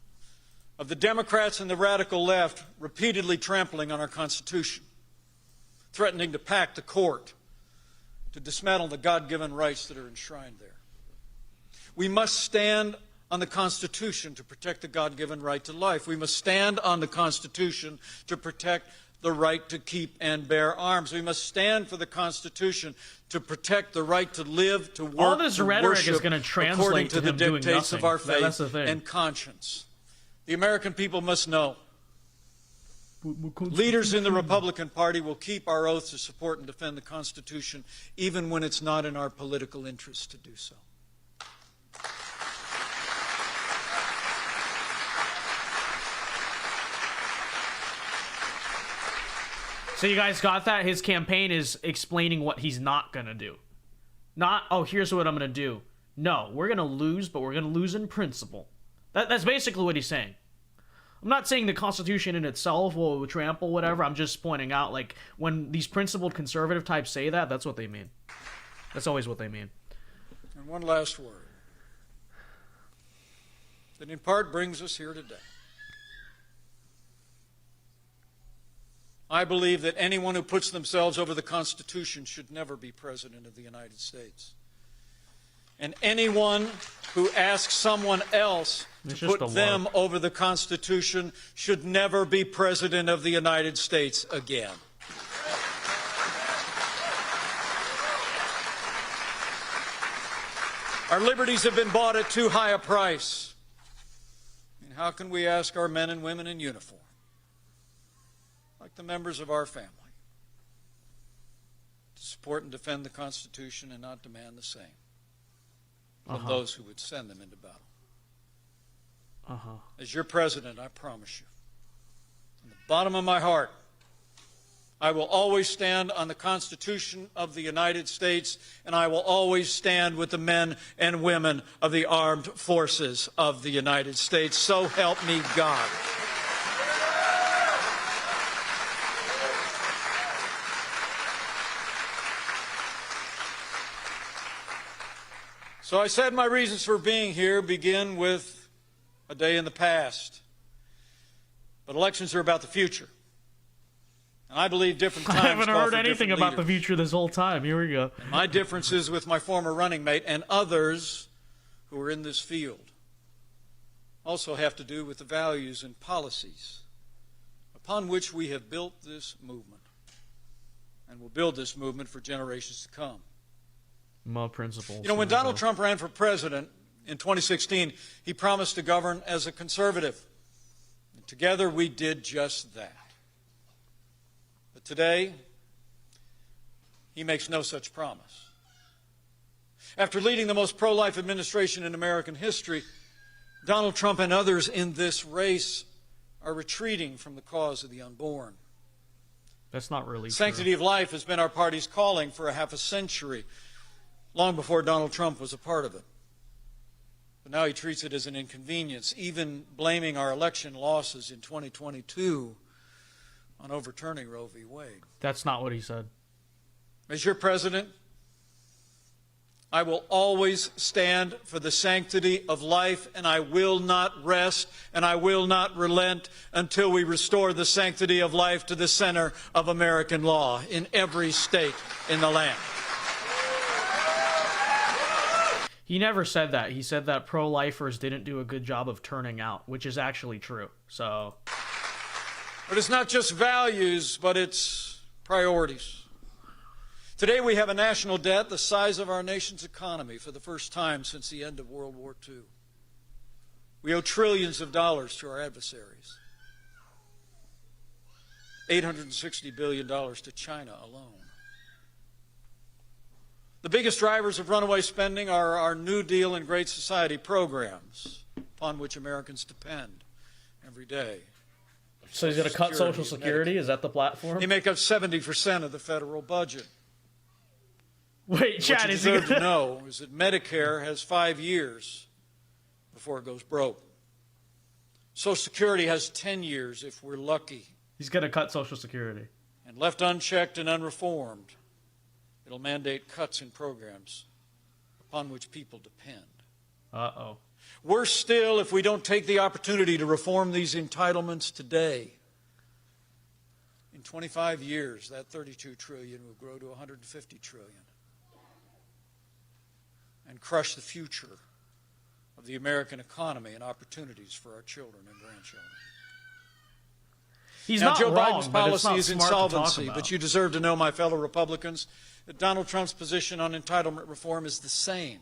of the Democrats and the radical left repeatedly trampling on our Constitution, threatening to pack the court, to dismantle the God-given rights that are enshrined there. We must stand on the Constitution to protect the God-given right to life. We must stand on the Constitution to protect the right to keep and bear arms. We must stand for the Constitution to protect the right to live, to work, all this to rhetoric worship is going to translate according to to the him doing dictates nothing. of our That's the faith thing. and conscience. The American people must know leaders in the Republican Party will keep our oath to support and defend the Constitution, even when it's not in our political interest to do so. So you guys got that? His campaign is explaining what he's not going to do. Not, oh, here's what I'm going to do. No, we're going to lose, but we're going to lose in principle. That's basically what he's saying. I'm not saying the Constitution in itself will trample whatever. I'm just pointing out, like, when these principled conservative types say that, that's what they mean. That's always what they mean. And one last word that in part brings us here today. I believe that anyone who puts themselves over the Constitution should never be President of the United States. And anyone who asks someone else to put them over the Constitution should never be President of the United States again. Our liberties have been bought at too high a price. And how can we ask our men and women in uniform, like the members of our family, to support and defend the Constitution and not demand the same from those who would send them into battle? As your president, I promise you, from the bottom of my heart, I will always stand on the Constitution of the United States, and I will always stand with the men and women of the armed forces of the United States. So help me God. So I said my reasons for being here begin with a day in the past. But elections are about the future. And I believe different times I haven't call heard for anything different about the leaders. future this whole time. Here we go. And my differences with my former running mate and others who are in this field also have to do with the values and policies upon which we have built this movement and will build this movement for generations to come. My principles. You know, when Donald Trump ran for president in 2016, he promised to govern as a conservative. And together we did just that. But today, he makes no such promise. After leading the most pro-life administration in American history, Donald Trump and others in this race are retreating from the cause of the unborn. That's not really Sanctity true. of life has been our party's calling for a half a century, long before Donald Trump was a part of it. But now he treats it as an inconvenience, even blaming our election losses in 2022 on overturning Roe v. Wade. That's not what he said. As your president, I will always stand for the sanctity of life, and I will not rest and I will not relent until we restore the sanctity of life to the center of American law in every state in the land. He never said that. He said that pro-lifers didn't do a good job of turning out, which is actually true. So, But it's not just values, but it's priorities. Today we have a national debt the size of our nation's economy for the first time since the end of World War II. We owe trillions of dollars to our adversaries. $860 billion to China alone. The biggest drivers of runaway spending are our New Deal and Great Society programs, upon which Americans depend every day. so he's going to cut Social Security? Is that the platform? They make up 70% of the federal budget. Wait, What Chad, you is he deserve to gonna... know is that Medicare has 5 years before it goes broke. Social Security has 10 years if we're lucky. He's going to cut Social Security. And left unchecked and unreformed, it'll mandate cuts in programs upon which people depend. Uh-oh. Worse still, if we don't take the opportunity to reform these entitlements today. In 25 years, that $32 trillion will grow to $150 trillion. And crush the future of the American economy and opportunities for our children and grandchildren. He's Now, not Joe wrong, Biden's but it's policy not is smart to talk insolvency, about. but you deserve to know, my fellow Republicans, that Donald Trump's position on entitlement reform is the same.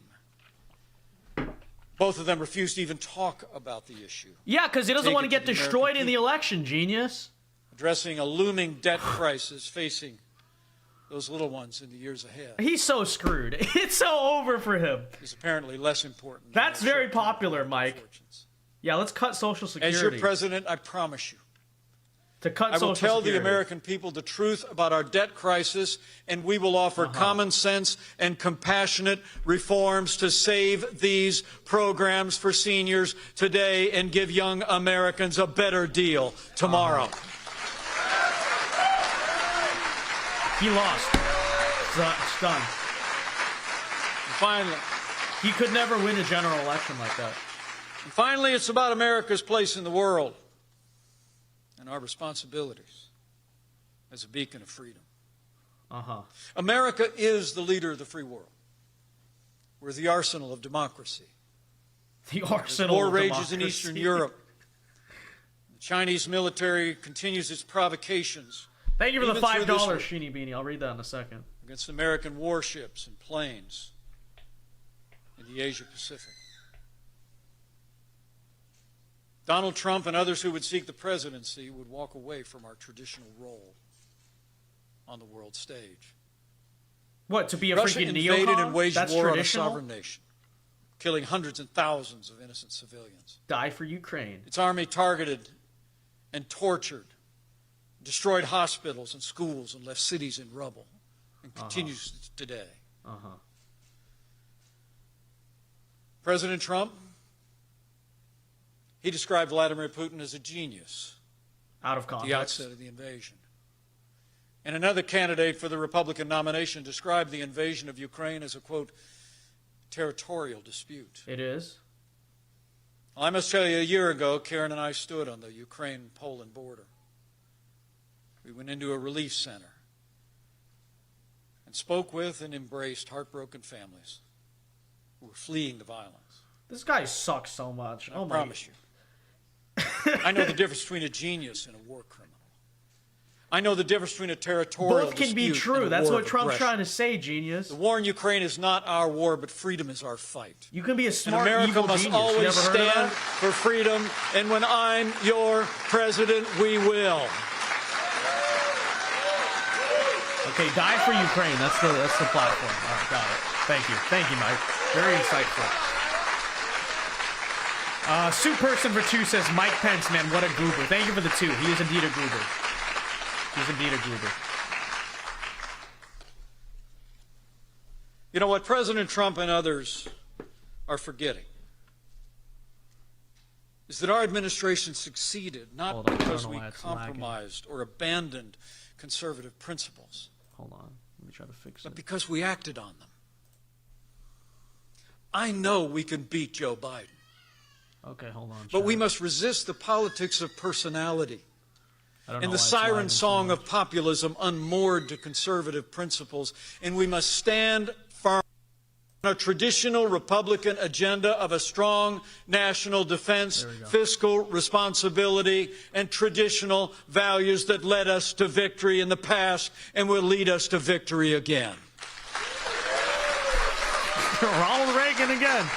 Both of them refuse to even talk about the issue. Yeah, because he doesn't Take want to it get to the destroyed American in the election, genius. Addressing a looming debt crisis facing those little ones in the years ahead He's so screwed. It's so over for him. is apparently less important. That's than our very short-term popular, Mike. fortunes. Yeah, let's cut Social Security. As your president, I promise you, to cut I will Social tell Security. the American people the truth about our debt crisis, and we will offer common sense and compassionate reforms to save these programs for seniors today and give young Americans a better deal tomorrow. He lost. It's done. And finally, He could never win a general election like that. it's about America's place in the world and our responsibilities as a beacon of freedom. Uh-huh. America is the leader of the free world. We're the arsenal of democracy. The As arsenal war of rages in democracy. Eastern Europe, the Chinese military continues its provocations Thank you for the even through $5, this Sheeny Beanie. I'll read that in a second. against American warships and planes in the Asia Pacific. Donald Trump and others who would seek the presidency would walk away from our traditional role on the world stage. What, to be a Russia freaking invaded neocon? and waged That's war on a traditional? sovereign nation, killing hundreds and thousands of innocent civilians. Die for Ukraine. Its army targeted and tortured, destroyed hospitals and schools, and left cities in rubble, and continues today. Uh-huh. President Trump, he described Vladimir Putin as a genius Out of at the context. outset of the invasion. And another candidate for the Republican nomination described the invasion of Ukraine as a, quote, territorial dispute. It is. Well, I must tell you, a year ago, Karen and I stood on the Ukraine-Poland border. We went into a relief center and spoke with and embraced heartbroken families who were fleeing the violence. This guy sucks so much. I Oh my. promise you. I know the difference between a genius and a war criminal. I know the difference between a territorial Both can be dispute true. and a That's war what of Trump's aggression. trying to say, genius. The war in Ukraine is not our war, but freedom is our fight. You can be a And smart, America evil must genius. You always never heard of stand that? for freedom, and when I'm your president, we will. Okay, die for Ukraine. That's the platform. All right, got it. Thank you, Mike. Very insightful. Soup Person for 2 says, Mike Pence, man, what a goober. Thank you for the 2. He is indeed a goober. He's indeed a goober. You know what President Trump and others are forgetting is that our administration succeeded not because we compromised or abandoned conservative principles, Hold on. Let me try to fix but it. because we acted on them. I know we can beat Joe Biden. Okay, hold on. But we must resist the politics of personality and the siren song of populism unmoored to conservative principles. And we must stand firm on a traditional Republican agenda of a strong national defense, fiscal responsibility, and traditional values that led us to victory in the past and will lead us to victory again. Ronald Reagan again.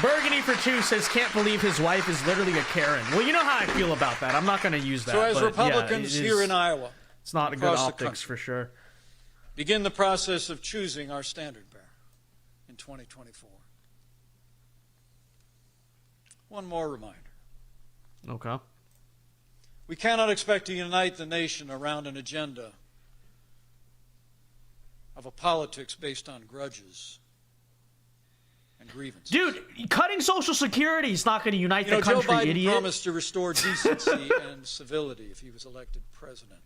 Burgundy for 2 says, can't believe his wife is literally a Karen. Well, you know how I feel about that. I'm not going to use that. So as but Republicans here in Iowa, it's not a good optics for sure. Begin the process of choosing our standard bearer in 2024. One more reminder. Okay. We cannot expect to unite the nation around an agenda of a politics based on grudges and grievances. Dude, cutting Social Security is not going to unite the country, Joe Biden idiot. promised to restore decency and civility if he was elected president.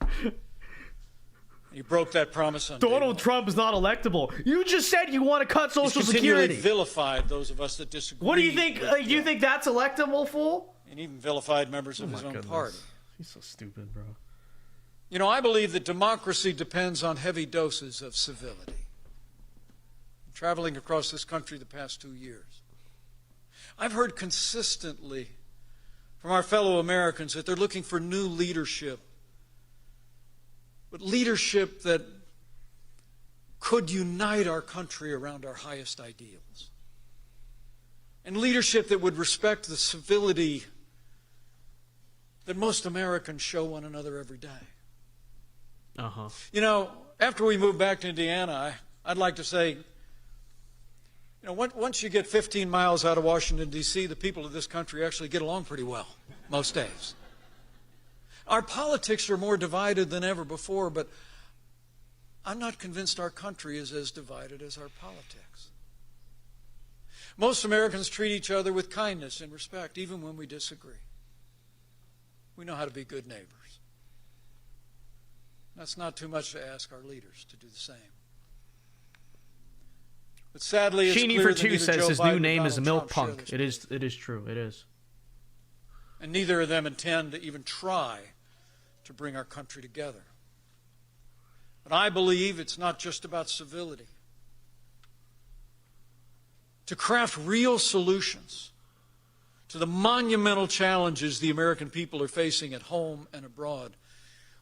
He broke that promise on Donald Trump is not electable. You just said you want to cut Social He's continually Security. vilified those of us that disagree. What do you think? Do you think that's electable, fool? And even vilified members of his own party. He's so stupid, bro. You know, I believe that democracy depends on heavy doses of civility. Traveling across this country the past 2 years, I've heard consistently from our fellow Americans that they're looking for new leadership, but leadership that could unite our country around our highest ideals, and leadership that would respect the civility that most Americans show one another every day. Uh-huh. You know, after we move back to Indiana, I'd like to say, you know, once you get 15 miles out of Washington, D.C., the people of this country actually get along pretty well most days. Our politics are more divided than ever before, but I'm not convinced our country is as divided as our politics. Most Americans treat each other with kindness and respect, even when we disagree. We know how to be good neighbors. That's not too much to ask our leaders to do the same. But sadly, it's Sheeny clear for that 2 neither says Joe his Biden new or name is Donald Milk Trump Punk. share this It is true. It is. and neither of them intend to even try to bring our country together. But I believe it's not just about civility. To craft real solutions to the monumental challenges the American people are facing at home and abroad,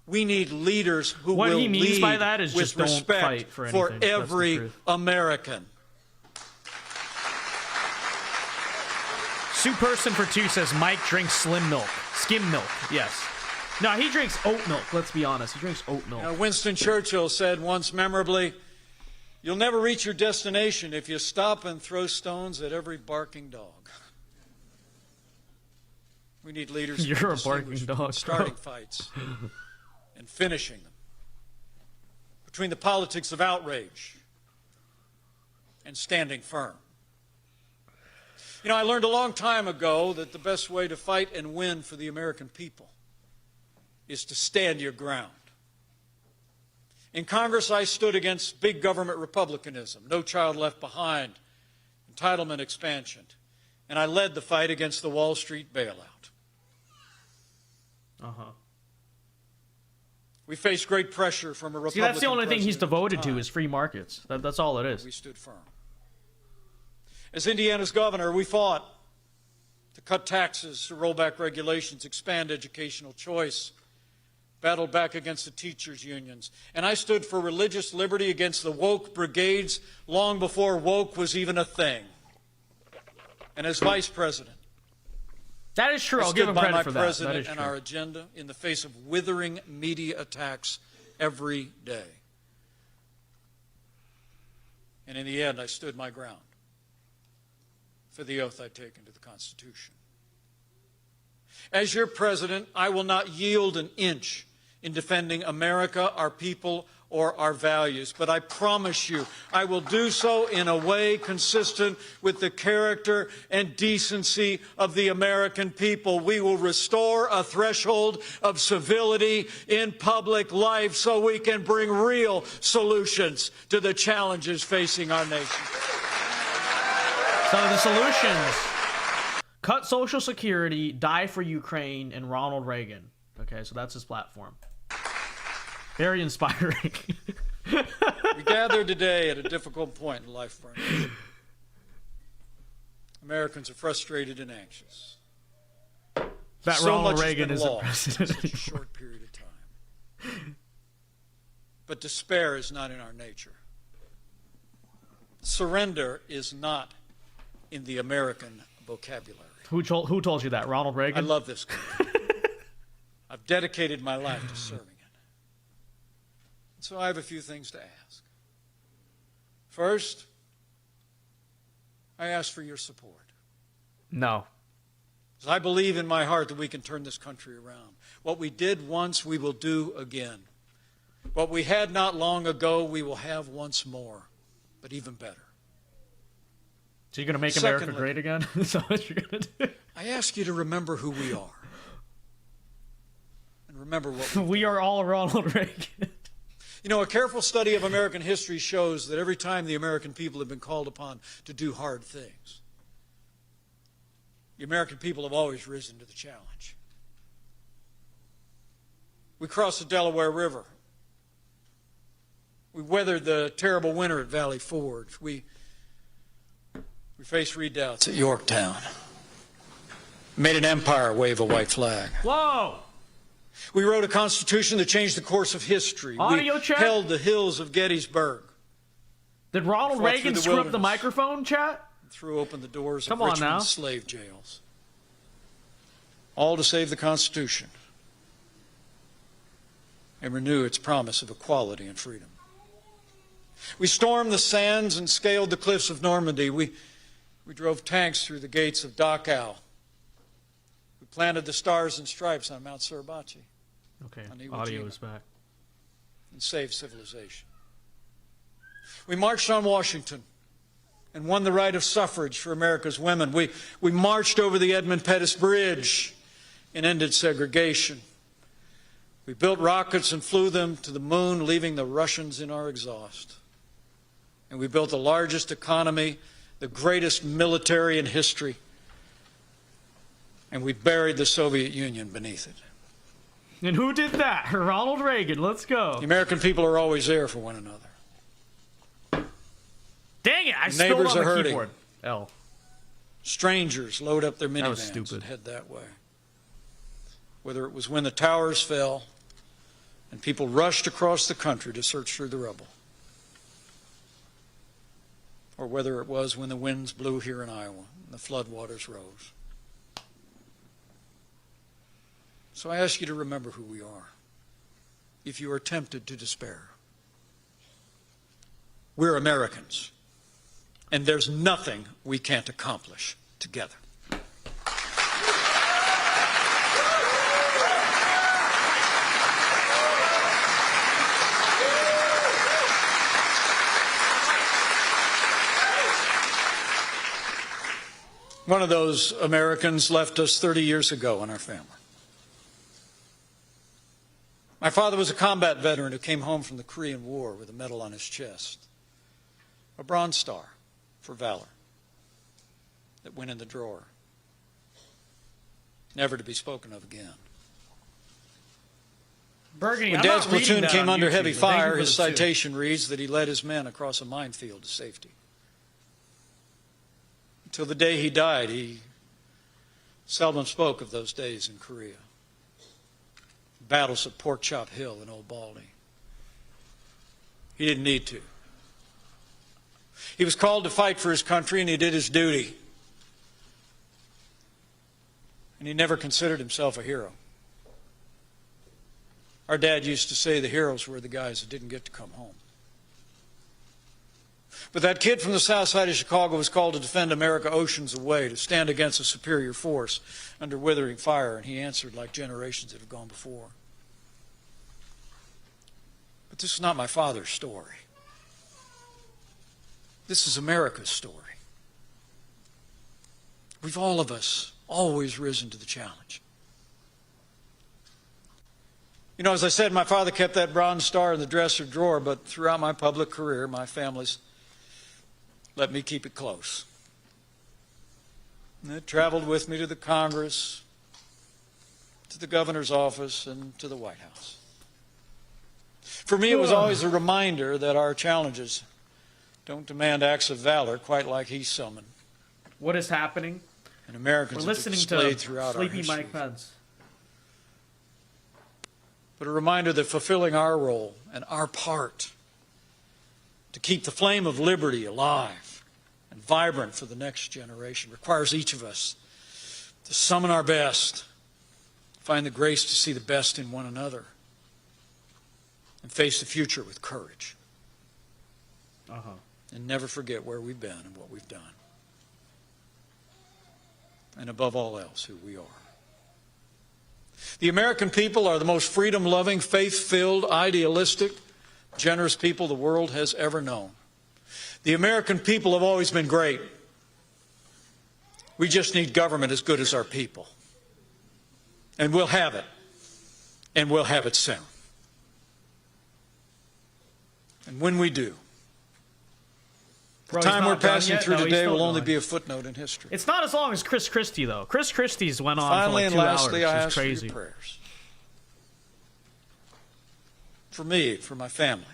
we need leaders who What will he means lead by that is with just don't respect fight for anything. That's the every truth. American. Sue Person for 2 says Mike drinks skim milk. Yes. No, he drinks oat milk. Let's be honest. He drinks oat milk. You know, Winston Churchill said once memorably, "You'll never reach your destination if you stop and throw stones at every barking dog." We need leaders who You're can a barking distinguish dog, between bro. starting fights and finishing them, between the politics of outrage and standing firm. You know, I learned a long time ago that the best way to fight and win for the American people is to stand your ground. In Congress, I stood against big government republicanism, no child left behind, entitlement expansion, and I led the fight against the Wall Street bailout. Uh-huh. We faced great pressure from a Republican See, that's the only thing he's president at the devoted to time. is free markets. That's all it is. We stood firm. As Indiana's governor, we fought to cut taxes, to roll back regulations, expand educational choice, battled back against the teachers' unions. And I stood for religious liberty against the woke brigades long before woke was even a thing. And as vice president, That is true. I I'll give stood him by credit my for that. president That is and true. our agenda in the face of withering media attacks every day. And in the end, I stood my ground for the oath I'd taken to the Constitution. As your president, I will not yield an inch in defending America, our people, or our values. But I promise you, I will do so in a way consistent with the character and decency of the American people. We will restore a threshold of civility in public life so we can bring real solutions to the challenges facing our nation. So the solutions: cut Social Security, die for Ukraine, and Ronald Reagan. Okay, so that's his platform. Very inspiring. We gather today at a difficult point in life for our nation. Americans are frustrated and anxious. That So Ronald much Reagan has isn't been lost in president such a anymore. short period of time. But despair is not in our nature. Surrender is not in the American vocabulary. Who told you that? Ronald Reagan? I love this country. I've dedicated my life to serving it. So I have a few things to ask. First, I ask for your support. No. Because I believe in my heart that we can turn this country around. What we did once, we will do again. What we had not long ago, we will have once more, but even better. So you're going to make America Secondly, great again? Is that what you're going to do? I ask you to remember who we are. And remember what We are all Ronald Reagan. You know, a careful study of American history shows that every time the American people have been called upon to do hard things, the American people have always risen to the challenge. We crossed the Delaware River. We weathered the terrible winter at Valley Forge. We faced redoubts at Yorktown. Made an empire wave a white flag. Whoa! We wrote a constitution that changed the course of history. Audio We check. held the hills of Gettysburg. Did Ronald Fought Reagan through the screw up the wilderness. microphone, chat? And threw open the doors Come of on now. Richmond's slave jails. All to save the Constitution and renew its promise of equality and freedom. We stormed the sands and scaled the cliffs of Normandy. We drove tanks through the gates of Dachau. We planted the stars and stripes on Mount Suribachi Okay, On Iwo audio Jima. is back. and saved civilization. We marched on Washington and won the right of suffrage for America's women. We marched over the Edmund Pettus Bridge and ended segregation. We built rockets and flew them to the moon, leaving the Russians in our exhaust. And we built the largest economy, the greatest military in history, and we buried the Soviet Union beneath it. And who did that? Ronald Reagan. Let's go. The American people are always there for one another. Dang it! I spilled Neighbors on the are hurting. keyboard. L. Strangers load up their was minivans stupid. and head that way. Whether it was when the towers fell and people rushed across the country to search through the rubble, or whether it was when the winds blew here in Iowa and the floodwaters rose. So I ask you to remember who we are. If you are tempted to despair, we're Americans, and there's nothing we can't accomplish together. One of those Americans left us 30 years ago in our family. My father was a combat veteran who came home from the Korean War with a medal on his chest, a Bronze Star for valor that went in the drawer, never to be spoken of again. Burgundy. When I'm Dad's not reading platoon that came on under YouTube, heavy but thank you fire, for his the tip. citation reads that he led his men across a minefield to safety. Until the day he died, he seldom spoke of those days in Korea. Battles at Pork Chop Hill and Old Baldy. He didn't need to. He was called to fight for his country, and he did his duty. And he never considered himself a hero. Our dad used to say the heroes were the guys that didn't get to come home. But that kid from the south side of Chicago was called to defend America oceans away, to stand against a superior force under withering fire, and he answered like generations that have gone before. But this is not my father's story. This is America's story. We've all of us always risen to the challenge. You know, as I said, my father kept that Bronze Star in the dresser drawer, but throughout my public career, my family's let me keep it close. And it traveled with me to the Congress, to the governor's office, and to the White House. For me, it was always a reminder that our challenges don't demand acts of valor quite like he summoned. What is happening? And Americans We're listening to Sleepy Mike Pence. But a reminder that fulfilling our role and our part to keep the flame of liberty alive and vibrant for the next generation requires each of us to summon our best, find the grace to see the best in one another, and face the future with courage. And never forget where we've been and what we've done. And above all else, who we are. The American people are the most freedom-loving, faith-filled, idealistic, generous people the world has ever known. The American people have always been great. We just need government as good as our people. And we'll have it. And we'll have it soon. And when we do, the time we're passing through today will only be a footnote in history. It's not as long as Chris Christie, though. Chris Christie's went on Finally for like 2 and lastly, hours. I It's ask crazy. for your prayers. For me, for my family,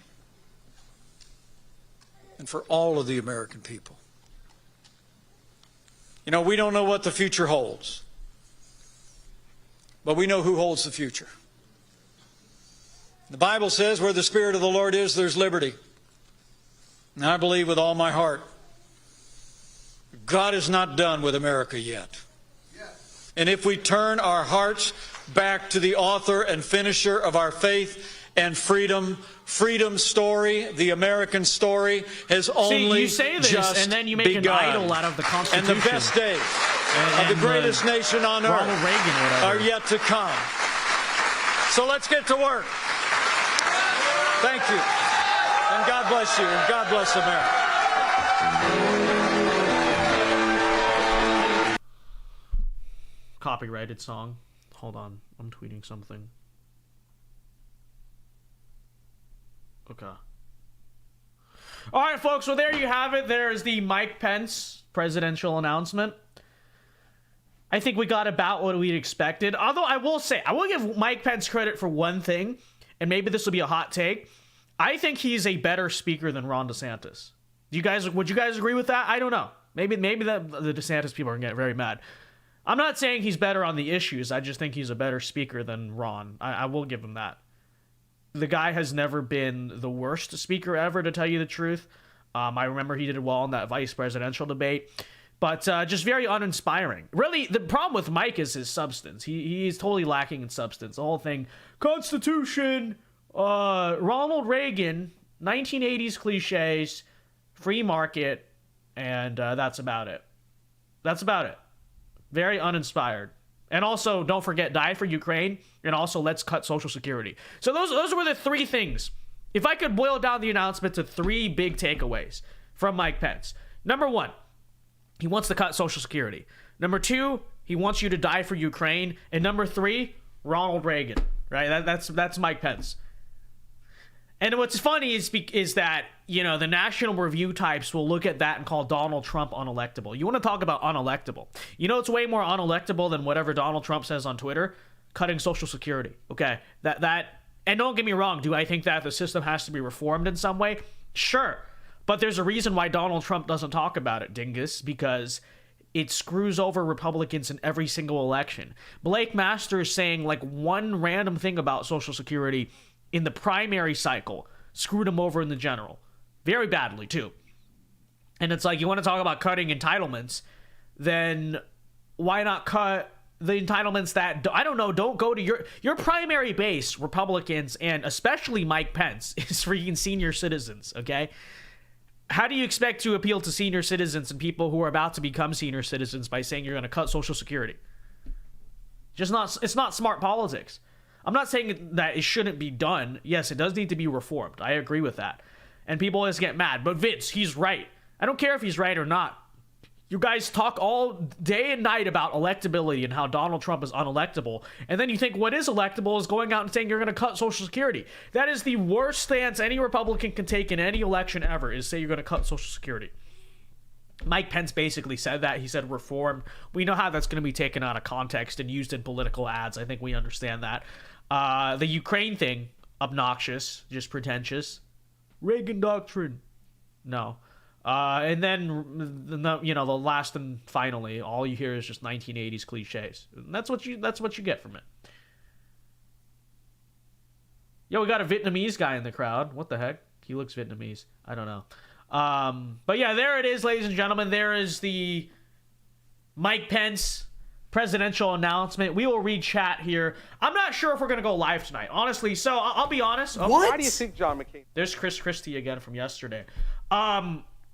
and for all of the American people. You know, we don't know what the future holds, but we know who holds the future. The Bible says where the Spirit of the Lord is, there's liberty. And I believe with all my heart, God is not done with America yet. And if we turn our hearts back to the author and finisher of our faith and freedom's story, the American story, has only you say this, just and then you make begun. an idol out of the Constitution. And the best days of the greatest nation on earth Ronald Reagan or whatever are yet to come. So let's get to work. Thank you. And God bless you, and God bless America. Copyrighted song. Hold on. I'm tweeting something. Okay. All right, folks. Well, there you have it. There's the Mike Pence presidential announcement. I think we got about what we'd expected. Although I will say, I will give Mike Pence credit for one thing, and maybe this will be a hot take. I think he's a better speaker than Ron DeSantis. Would you guys agree with that? I don't know. Maybe the DeSantis people are gonna get very mad. I'm not saying he's better on the issues. I just think he's a better speaker than Ron. I will give him that. The guy has never been the worst speaker ever, to tell you the truth. I remember he did well in that vice presidential debate. But just very uninspiring. Really, the problem with Mike is his substance. He's totally lacking in substance. The whole thing, Constitution, Ronald Reagan, 1980s cliches, free market, and that's about it. That's about it. Very uninspired. And also, don't forget, die for Ukraine, and also let's cut Social Security. So those were the three things. If I could boil down the announcement to three big takeaways from Mike Pence. Number one, he wants to cut Social Security. Number two, he wants you to die for Ukraine. And number three, Ronald Reagan. Right? That's Mike Pence. And what's funny is that, you know, the National Review types will look at that and call Donald Trump unelectable. You want to talk about unelectable. You know it's way more unelectable than whatever Donald Trump says on Twitter? Cutting Social Security. Okay. And don't get me wrong, do I think that the system has to be reformed in some way? Sure. But there's a reason why Donald Trump doesn't talk about it, dingus, because it screws over Republicans in every single election. Blake Masters saying like one random thing about Social Security in the primary cycle screwed him over in the general. Very badly, too. And it's like, you want to talk about cutting entitlements, then why not cut the entitlements that, I don't know, don't go to your primary base, Republicans, and especially Mike Pence, is freaking senior citizens, okay? How do you expect to appeal to senior citizens and people who are about to become senior citizens by saying you're going to cut Social Security? It's not smart politics. I'm not saying that it shouldn't be done. Yes, it does need to be reformed. I agree with that. And people always get mad. But Vince, he's right. I don't care if he's right or not. You guys talk all day and night about electability and how Donald Trump is unelectable. And then you think what is electable is going out and saying you're going to cut Social Security. That is the worst stance any Republican can take in any election ever, is say you're going to cut Social Security. Mike Pence basically said that. He said reform. We know how that's going to be taken out of context and used in political ads. I think we understand that. The Ukraine thing, obnoxious, just pretentious. Reagan doctrine. No. And then, the last and finally, all you hear is just 1980s cliches. And that's what you get from it. Yo, we got a Vietnamese guy in the crowd. What the heck? He looks Vietnamese. I don't know. But yeah, there it is, ladies and gentlemen. There is the Mike Pence presidential announcement. We will read chat here. I'm not sure if we're going to go live tonight, honestly. So I'll be honest. What? Why do you think John McCain? There's Chris Christie again from yesterday.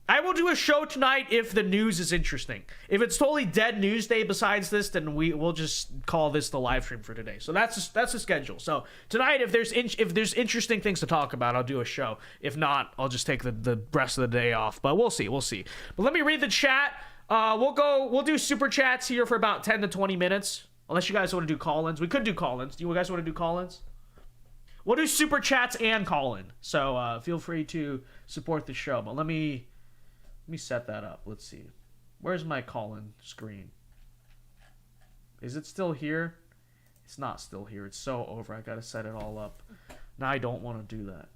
I will do a show tonight if the news is interesting. If it's totally dead news day besides this, then we'll just call this the live stream for today. So that's the schedule. So tonight, if there's interesting things to talk about, I'll do a show. If not, I'll just take the rest of the day off. But we'll see. But let me read the chat. We'll do super chats here for about 10 to 20 minutes. Unless you guys want to do call-ins. We could do call-ins. Do you guys want to do call-ins? We'll do super chats and call-in. So feel free to support the show. But let me set that up. Let's see. Where's my call-in screen? Is it still here? It's not still here. It's so over. I gotta set it all up. Now I don't want to do that.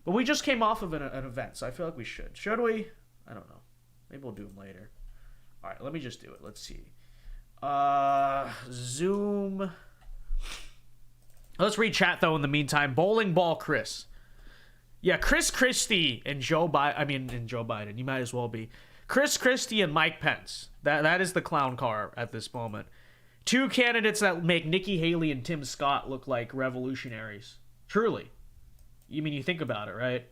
But we just came off of an event, so I feel like we should. Should we? I don't know. Maybe we'll do them later. All right, let me just do it. Let's see. Zoom. Let's read chat, though, in the meantime. Bowling Ball Chris. Yeah, Chris Christie and Joe Biden. You might as well be. Chris Christie and Mike Pence. That is the clown car at this moment. Two candidates that make Nikki Haley and Tim Scott look like revolutionaries. Truly. You think about it, right?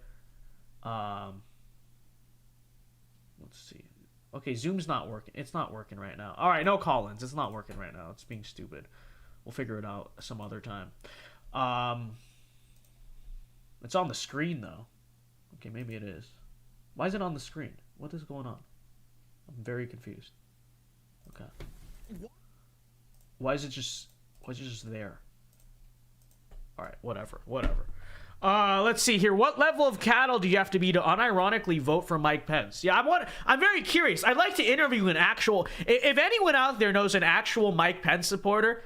Let's see. Okay, Zoom's not working. It's not working right now. All right, no call-ins. It's not working right now. It's being stupid. We'll figure it out some other time. It's on the screen, though. Okay, maybe it is. Why is it on the screen? What is going on? I'm very confused. Okay. Why is it just there? All right, whatever. Let's see here. What level of cattle do you have to be to unironically vote for Mike Pence? Yeah, I'm very curious. I'd like to interview an actual... If anyone out there knows an actual Mike Pence supporter...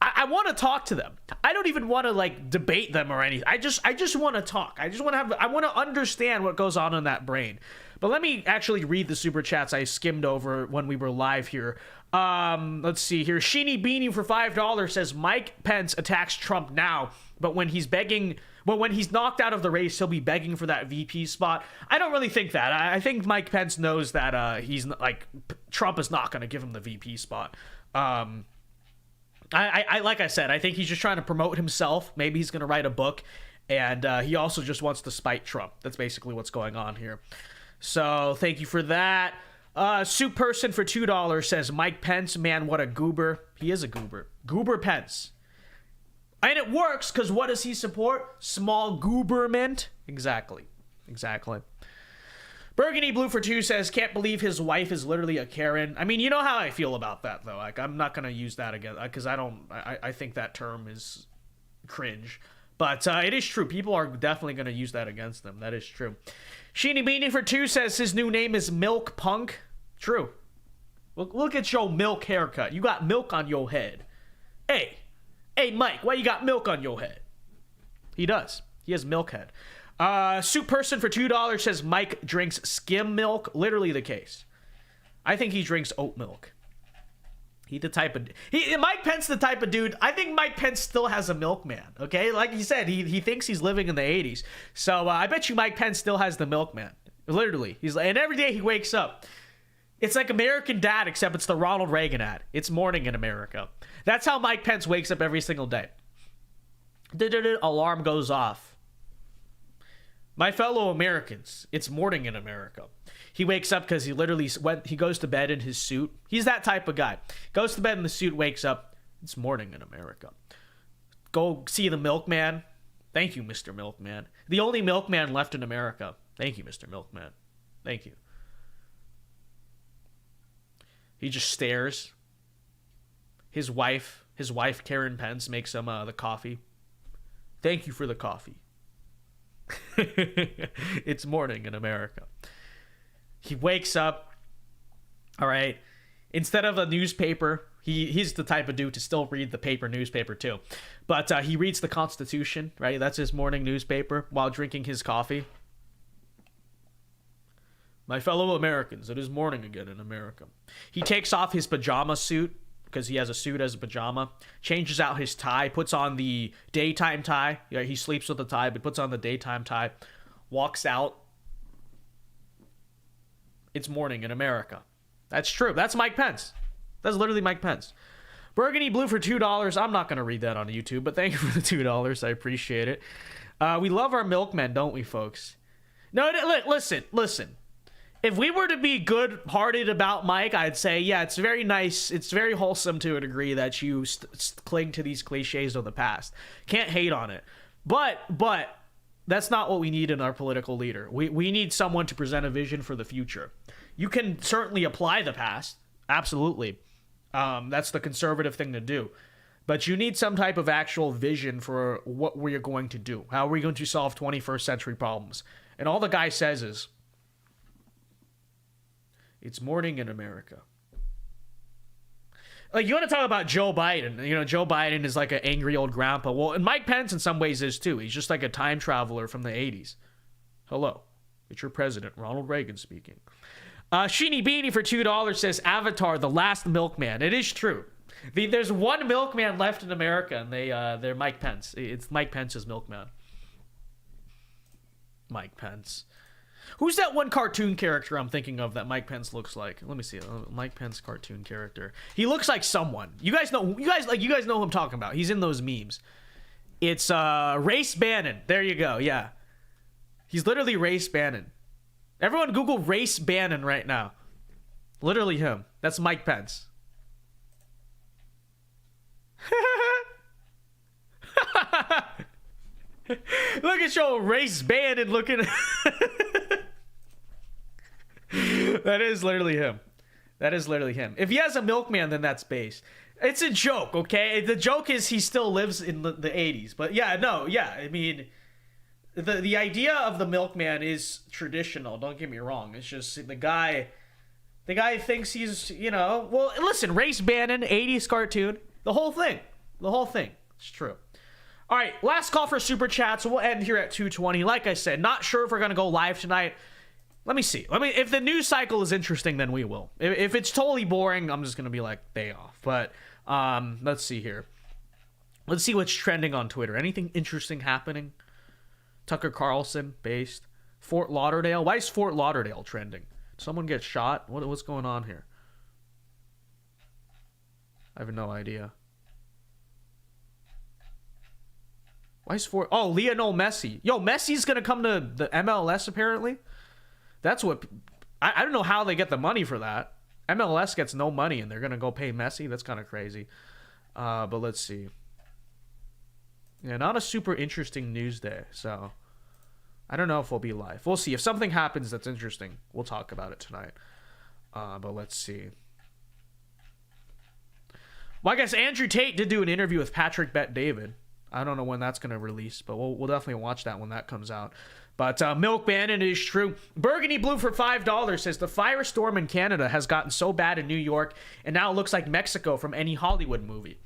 I want to talk to them. I don't even want to debate them or anything. I just want to talk. I want to understand what goes on in that brain. But let me actually read the super chats I skimmed over when we were live here. Let's see here. Sheeny Beanie for $5 says Mike Pence attacks Trump now, but when he's knocked out of the race, he'll be begging for that VP spot. I don't really think that. I think Mike Pence knows that Trump is not going to give him the VP spot. Like I said, I think he's just trying to promote himself. Maybe he's going to write a book, and he also just wants to spite Trump. That's basically what's going on here. So thank you for that. Soup Person for $2 says, Mike Pence, man, what a goober. He is a goober. Goober Pence. And it works, because what does he support? Small gooberment. Exactly. Burgundy Blue for 2 says, can't believe his wife is literally a Karen. I mean, you know how I feel about that, though. I'm not going to use that again, because I think that term is cringe. But it is true. People are definitely going to use that against them. That is true. Sheeny Beanie for 2 says his new name is Milk Punk. True. Look at your milk haircut. You got milk on your head. Hey, Mike, why you got milk on your head? He does. He has milk head. Soup Person for $2 says Mike drinks skim milk. Literally the case. I think he drinks oat milk. Mike Pence the type of dude. I think Mike Pence still has a milkman. Okay, like he said, he thinks he's living in the 80s. So I bet you Mike Pence still has the milkman. Literally, and every day he wakes up. It's like American Dad, except it's the Ronald Reagan ad. It's morning in America. That's how Mike Pence wakes up every single day. Alarm goes off. My fellow Americans, it's morning in America. He wakes up because he goes to bed in his suit. He's that type of guy. Goes to bed in the suit, wakes up. It's morning in America. Go see the milkman. Thank you, Mr. Milkman. The only milkman left in America. Thank you, Mr. Milkman. Thank you. He just stares. His wife, Karen Pence, makes him the coffee. Thank you for the coffee. It's morning in America. He wakes up. All right. Instead of a newspaper, he's the type of dude to still read the newspaper too. But he reads the Constitution, right? That's his morning newspaper while drinking his coffee. My fellow Americans, it is morning again in America. He takes off his pajama suit, because he has a suit as a pajama, changes out his tie, puts on the daytime tie. Yeah, he sleeps with the tie, but puts on the daytime tie, walks out. It's morning in America. That's true. That's Mike Pence. That's literally Mike Pence. Burgundy Blue for $2. I'm not going to read that on YouTube, but thank you for the $2. I appreciate it. We love our milkmen, don't we, folks? No, listen. If we were to be good-hearted about Mike, I'd say, yeah, it's very nice. It's very wholesome to a degree that you cling to these cliches of the past. Can't hate on it. But that's not what we need in our political leader. We need someone to present a vision for the future. You can certainly apply the past. Absolutely. That's the conservative thing to do. But you need some type of actual vision for what we're going to do. How are we going to solve 21st century problems? And all the guy says is, it's morning in America. Like, you want to talk about Joe Biden. You know, Joe Biden is like an angry old grandpa. Well, and Mike Pence in some ways is too. He's just like a time traveler from the 80s. Hello. It's your president, Ronald Reagan speaking. Sheeny Beanie for $2 says, Avatar, the last milkman. It is true. There's one milkman left in America, and they're Mike Pence. It's Mike Pence's milkman. Mike Pence. Who's that one cartoon character I'm thinking of that Mike Pence looks like? Let me see. Mike Pence cartoon character. He looks like someone. You guys know who I'm talking about. He's in those memes. It's Race Bannon. There you go. Yeah. He's literally Race Bannon. Everyone Google Race Bannon right now. Literally him. That's Mike Pence. Look at your Race Bannon looking. That is literally him. If he has a milkman, then that's base. It's a joke, okay? The joke is he still lives in the 80s. But I mean, the idea of the milkman is traditional. Don't get me wrong. It's just the guy thinks he's, well, listen, Race Bannon, 80s cartoon, the whole thing. It's true. All right, last call for super chats. So we'll end here at 2:20. Like I said, not sure if we're going to go live tonight. Let me see. If the news cycle is interesting, then we will. If it's totally boring, I'm just going to be like, day off. But let's see here. Let's see what's trending on Twitter. Anything interesting happening? Tucker Carlson, based. Fort Lauderdale. Why is Fort Lauderdale trending? Did someone get shot? What's going on here? I have no idea. Why is Lionel Messi. Yo, Messi's going to come to the MLS apparently? That's what... I don't know how they get the money for that. MLS gets no money and they're going to go pay Messi? That's kind of crazy. But let's see. Yeah, not a super interesting news day, so... I don't know if we'll be live. We'll see. If something happens that's interesting, we'll talk about it tonight. But let's see. Well, I guess Andrew Tate did do an interview with Patrick Bet-David. I don't know when that's going to release, but we'll definitely watch that when that comes out. But Milk Bannon is true. Burgundy Blue for $5 says the firestorm in Canada has gotten so bad in New York, and now it looks like Mexico from any Hollywood movie.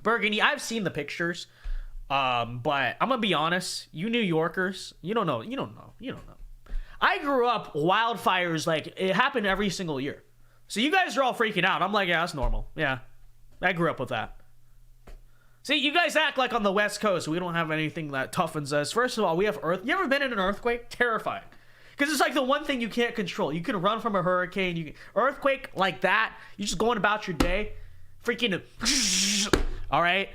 Burgundy, I've seen the pictures, but I'm gonna be honest. You New Yorkers, you don't know. I grew up wildfires like it happened every single year. So you guys are all freaking out. I'm like, yeah, that's normal. Yeah, I grew up with that. See, you guys act like on the West Coast we don't have anything that toughens us. First of all, we have earth. You ever been in an earthquake? Terrifying. Because it's like the one thing you can't control. You can run from a hurricane, you can, earthquake like that. You're just going about your day, freaking. All right.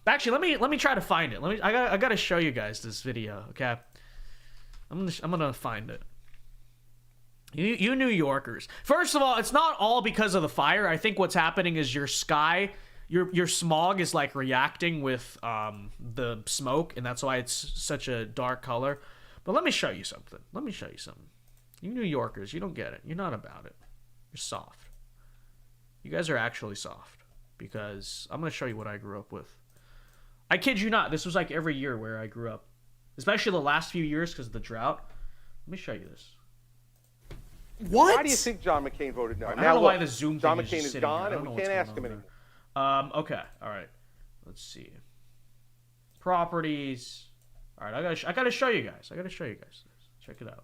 Actually, let me try to find it. I gotta show you guys this video. Okay. I'm gonna find it. You New Yorkers. First of all, it's not all because of the fire. I think what's happening is your sky, your smog is like reacting with the smoke, and that's why it's such a dark color. But let me show you something. You New Yorkers, you don't get it. You're not about it. You're soft. You guys are actually soft, because I'm gonna show you what I grew up with. I kid you not. This was like every year where I grew up, especially the last few years because of the drought. Let me show you this. What? Why do you think John McCain voted no? I don't know why the Zoom John thing McCain is gone, and we can't ask him anymore. Okay, all right. Let's see. Properties. All right, I gotta show you guys. Check it out.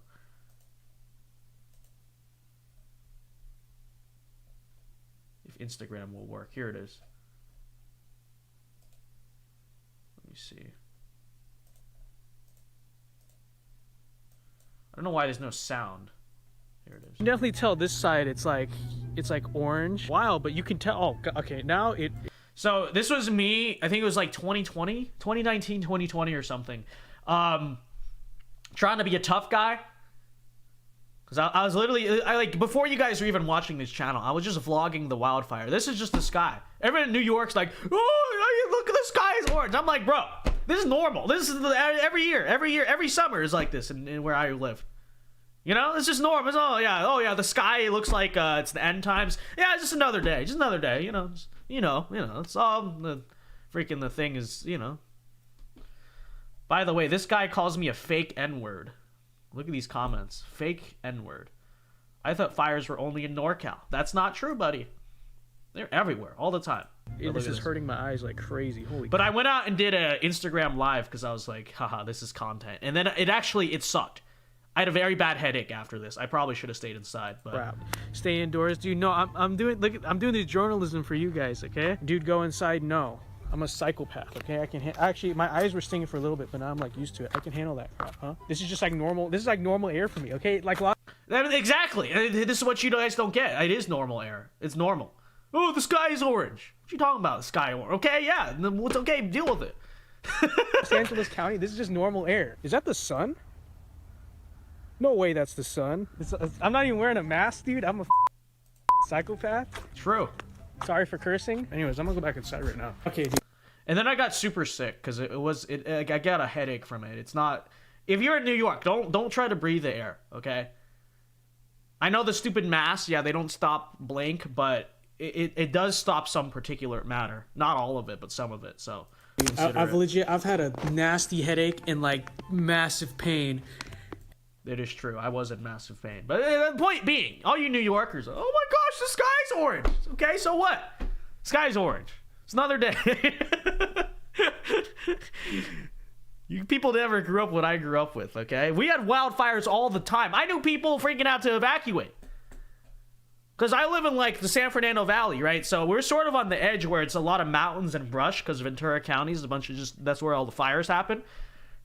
If Instagram will work, here it is. Let me see. I don't know why there's no sound. Here it is. You can definitely tell this side it's like orange. Wow, but you can tell. Oh, okay, now it. So this was me. I think it was like 2020, 2019, 2020 or something. Trying to be a tough guy. Because I was literally, like, before you guys were even watching this channel, I was just vlogging the wildfire. This is just the sky. Everyone in New York's like, oh, look at the sky is orange. I'm like, bro, this is normal. This is every year, every summer is like this in where I live. You know, it's just normal. It's, oh yeah, the sky looks like it's the end times. Yeah, it's just another day. You know, it's all the freaking the thing is, you know. By the way, this guy calls me a fake N-word. Look at these comments. Fake N-word. I thought fires were only in NorCal. That's not true, buddy. They're everywhere, all the time. This is hurting my eyes like crazy. Holy But I went out and did a Instagram live because I was like, haha, this is content. And then it sucked. I had a very bad headache after this. I probably should have stayed inside, but crap. Stay indoors, dude. No, I'm doing this journalism for you guys, okay? Dude, go inside. No. I'm a psychopath, okay? I can actually, my eyes were stinging for a little bit, but now I'm like used to it. I can handle that crap, huh? This is just like normal. This is like normal air for me, okay? Like exactly. This is what you guys don't get. It is normal air. It's normal. Oh, the sky is orange. What you talking about? The sky orange? Okay, yeah. It's okay. Deal with it. Los Angeles County. This is just normal air. Is that the sun? No way, that's the sun. I'm not even wearing a mask, dude. I'm a psychopath. True. Sorry for cursing. Anyways, I'm gonna go back inside right now. Okay, dude. And then I got super sick because I got a headache from it. It's not. If you're in New York, don't try to breathe the air. Okay. I know the stupid masks. Yeah, they don't stop blink, but it does stop some particulate matter. Not all of it, but some of it. So. I've had a nasty headache and like massive pain. It is true. I was in massive pain. But the point being, all you New Yorkers, oh my gosh, the sky's orange. Okay, so what? Sky's orange. It's another day. You people never grew up what I grew up with, okay? We had wildfires all the time. I knew people freaking out to evacuate. Because I live in, like, the San Fernando Valley, right? So we're sort of on the edge where it's a lot of mountains and brush because Ventura County is a bunch of that's where all the fires happen.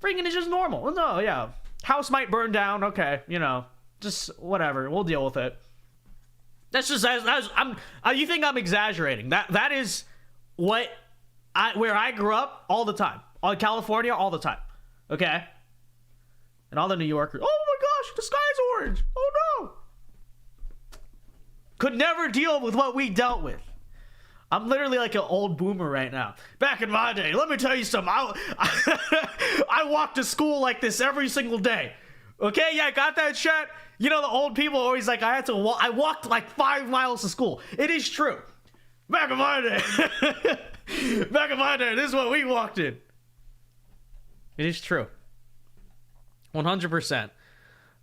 Freaking it's just normal. No, yeah. House might burn down. Okay, you know, just whatever. We'll deal with it. That's just you think I'm exaggerating? That is where I grew up all the time. On California all the time. Okay? And all the New Yorkers, oh my gosh, the sky's orange. Oh no. Could never deal with what we dealt with. I'm literally like an old boomer right now. Back in my day, let me tell you something. I walked to school like this every single day. Okay, yeah, got that shit. You know, the old people always like, I walked like 5 miles to school. It is true. Back in my day. This is what we walked in. It is true. 100%.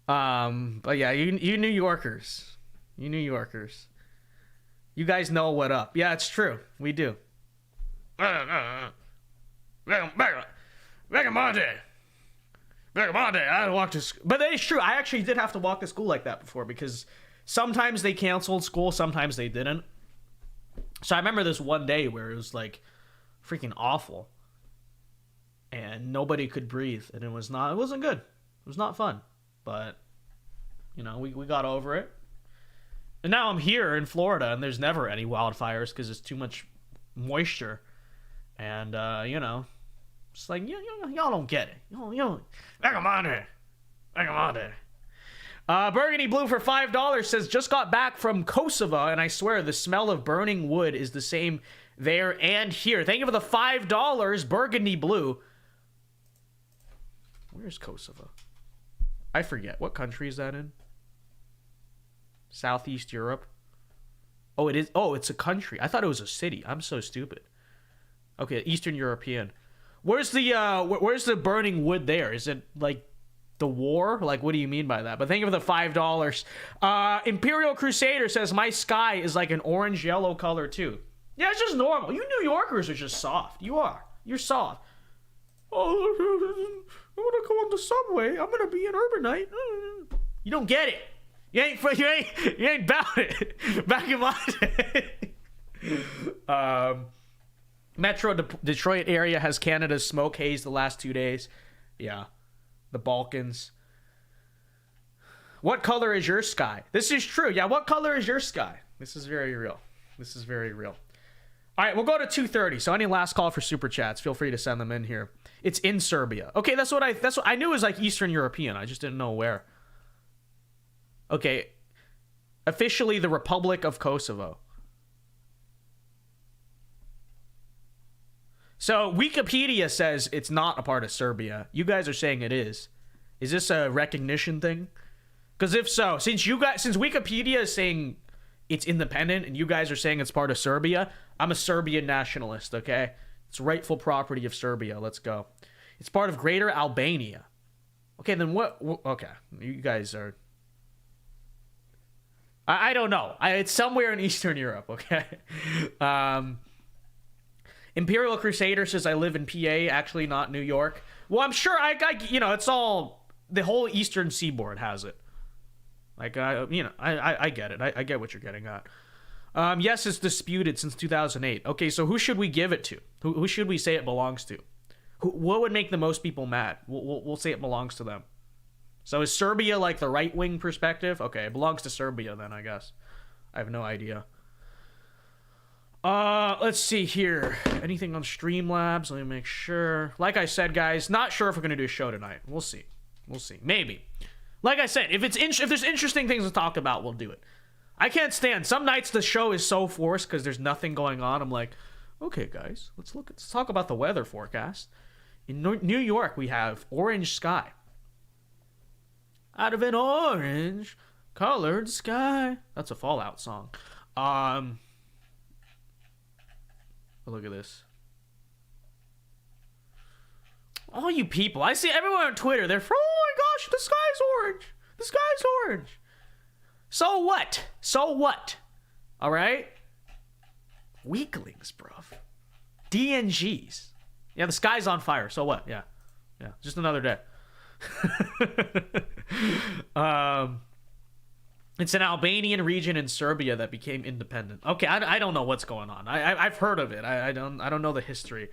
But yeah, you New Yorkers. You New Yorkers. You guys know what up. Yeah, it's true. We do. Back in my day, I walked to school. But it's true. I actually did have to walk to school like that before because sometimes they canceled school, sometimes they didn't. So I remember this one day where it was like freaking awful. And nobody could breathe. And it wasn't good. It was not fun. but we got over it. And now I'm here in Florida, and there's never any wildfires because it's too much moisture. And, it's like, y'all don't get it. Y'all, come on there. Come on there. Burgundy Blue for $5 says, just got back from Kosovo, and I swear the smell of burning wood is the same there and here. Thank you for the $5, Burgundy Blue. Where's Kosovo? I forget. What country is that in? Southeast Europe. Oh, it is. Oh, it's a country. I thought it was a city. I'm so stupid. Okay, Eastern European. Where's the burning wood there? Is it like the war? Like, what do you mean by that? But thank you for the $5. Imperial Crusader says, my sky is like an orange yellow color too. Yeah, it's just normal. You New Yorkers are just soft. You are. You're soft. Oh, I'm gonna go on the subway. I'm gonna be an urbanite. You don't get it. You ain't about it. Back in my day. Metro Detroit area has Canada's smoke haze the last 2 days. Yeah. The Balkans. What color is your sky? This is true. Yeah, what color is your sky? This is very real. This is very real. All right, we'll go to 2:30. So any last call for super chats, feel free to send them in here. It's in Serbia. Okay, that's what I knew it was like Eastern European. I just didn't know where. Okay. Officially the Republic of Kosovo. So Wikipedia says it's not a part of Serbia. You guys are saying it is. Is this a recognition thing? Because if so, since Wikipedia is saying it's independent and you guys are saying it's part of Serbia, I'm a Serbian nationalist, okay? It's rightful property of Serbia. Let's go. It's part of Greater Albania. Okay, then what? Okay, you guys are... I don't know. It's somewhere in Eastern Europe, okay? Imperial Crusader says, I live in PA, actually not New York. Well, I'm sure, it's all... The whole Eastern Seaboard has it. Like, I get it. I get what you're getting at. Yes, it's disputed since 2008. Okay, so who should we give it to? Who should we say it belongs to? What would make the most people mad? We'll say it belongs to them. So is Serbia like the right-wing perspective? Okay, it belongs to Serbia then, I guess. I have no idea. Let's see here. Anything on Streamlabs? Let me make sure. Like I said, guys, not sure if we're going to do a show tonight. We'll see. We'll see. Maybe. Like I said, if there's interesting things to talk about, we'll do it. I can't stand. Some nights the show is so forced because there's nothing going on. I'm like, okay, guys, let's talk about the weather forecast. In New York, we have orange sky. Out of an orange colored sky. That's a Fallout song. Look at this. All you people. I see everyone on Twitter. They're, oh my gosh, the sky's orange. The sky's orange. So what? So what? All right? Weaklings, bruv. DNGs. Yeah, the sky's on fire. So what? Yeah. Yeah. Just another day. It's an Albanian region in Serbia that became independent. Okay, I don't know what's going on. I've heard of it. I don't know the history.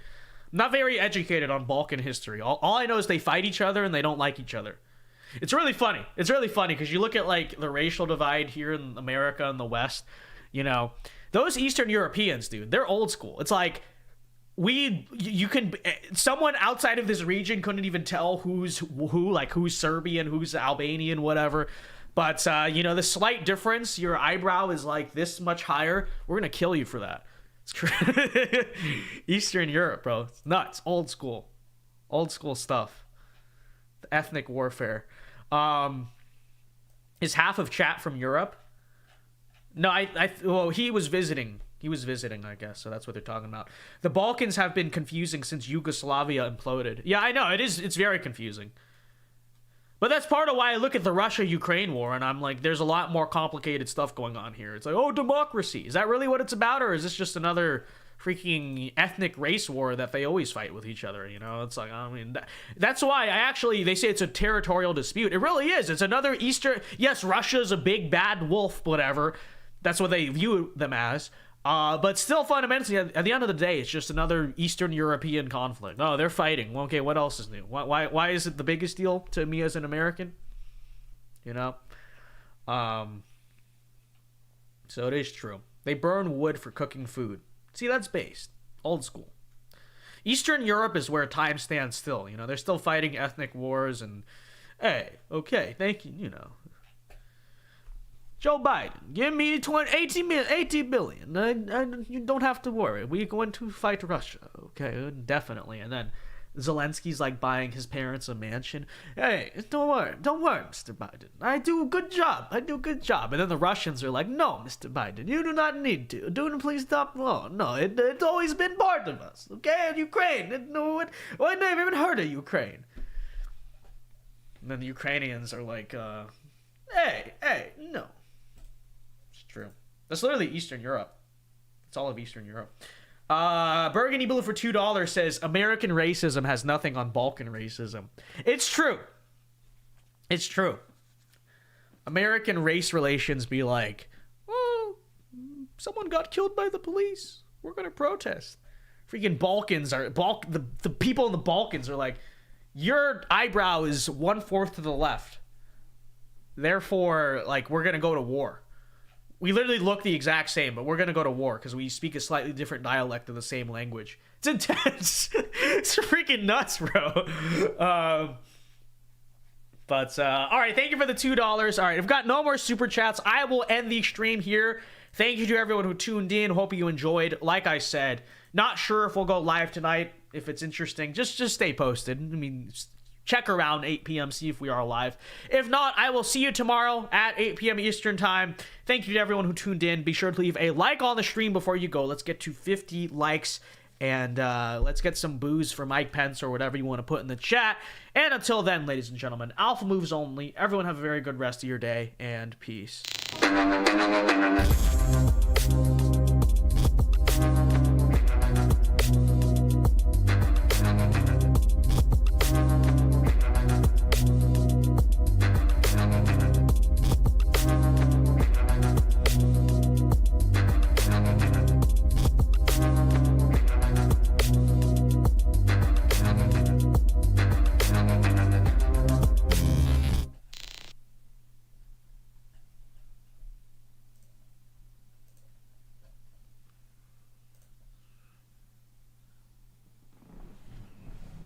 I'm not very educated on Balkan history. All I know is they fight each other and they don't like each other. It's really funny. It's really funny because you look at like the racial divide here in America and the West. You know, those Eastern Europeans, dude, they're old school. It's like someone outside of this region couldn't even tell who's who, like who's Serbian, who's Albanian, whatever. But, the slight difference, your eyebrow is like this much higher. We're going to kill you for that. It's Eastern Europe, bro. It's nuts. Old school. Old school stuff. The ethnic warfare. Is half of chat from Europe? No, well, he was visiting. He was visiting, I guess. So that's what they're talking about. The Balkans have been confusing since Yugoslavia imploded. Yeah, I know. It's very confusing. But that's part of why I look at the Russia-Ukraine war and I'm like, there's a lot more complicated stuff going on here. It's like, oh, democracy. Is that really what it's about? Or is this just another freaking ethnic race war that they always fight with each other? You know, it's like, I mean, that's why they say it's a territorial dispute. It really is. It's another Eastern. Yes, Russia's a big bad wolf, whatever. That's what they view them as. But still, fundamentally, at the end of the day, it's just another Eastern European conflict. Oh, they're fighting. Well, okay, what else is new? Why is it the biggest deal to me as an American? you know? So it is true. They burn wood for cooking food. See, that's based. Old school. Eastern Europe is where time stands still, you know? They're still fighting ethnic wars and, hey, okay, thank you, you know. Joe Biden, give me 80 billion. You don't have to worry. We're going to fight Russia. Okay, definitely. And then Zelensky's like buying his parents a mansion. Hey, don't worry, Mr. Biden. I do a good job. And then the Russians are like, no, Mr. Biden, you do not need to. Please stop. Oh, no, it's always been part of us. Okay, and Ukraine. I never even heard of Ukraine. And then the Ukrainians are like, hey, no. True. That's literally Eastern Europe. It's all of Eastern Europe. Burgundy Blue for $2 says American racism has nothing on Balkan racism. It's true. It's true. American race relations be like, oh, someone got killed by the police. We're gonna protest. Freaking Balkans are the people in the Balkans are like, your eyebrow is 1/4 to the left. Therefore, like, we're gonna go to war. We literally look the exact same, but we're going to go to war because we speak a slightly different dialect of the same language. It's intense. It's freaking nuts, bro. All right, thank you for the $2. All right, I've got no more super chats. I will end the stream here. Thank you to everyone who tuned in. Hope you enjoyed. Like I said, not sure if we'll go live tonight. If it's interesting, just stay posted. I mean, check around 8 p.m. see if we are live. If not, I will see you tomorrow at 8 p.m. Eastern time. Thank you to everyone who tuned in. Be sure to leave a like on the stream before you go. Let's get to 50 likes, and let's get some booze for Mike Pence or whatever you want to put in the chat. And until then, ladies and gentlemen, alpha moves only. Everyone have a very good rest of your day, and peace.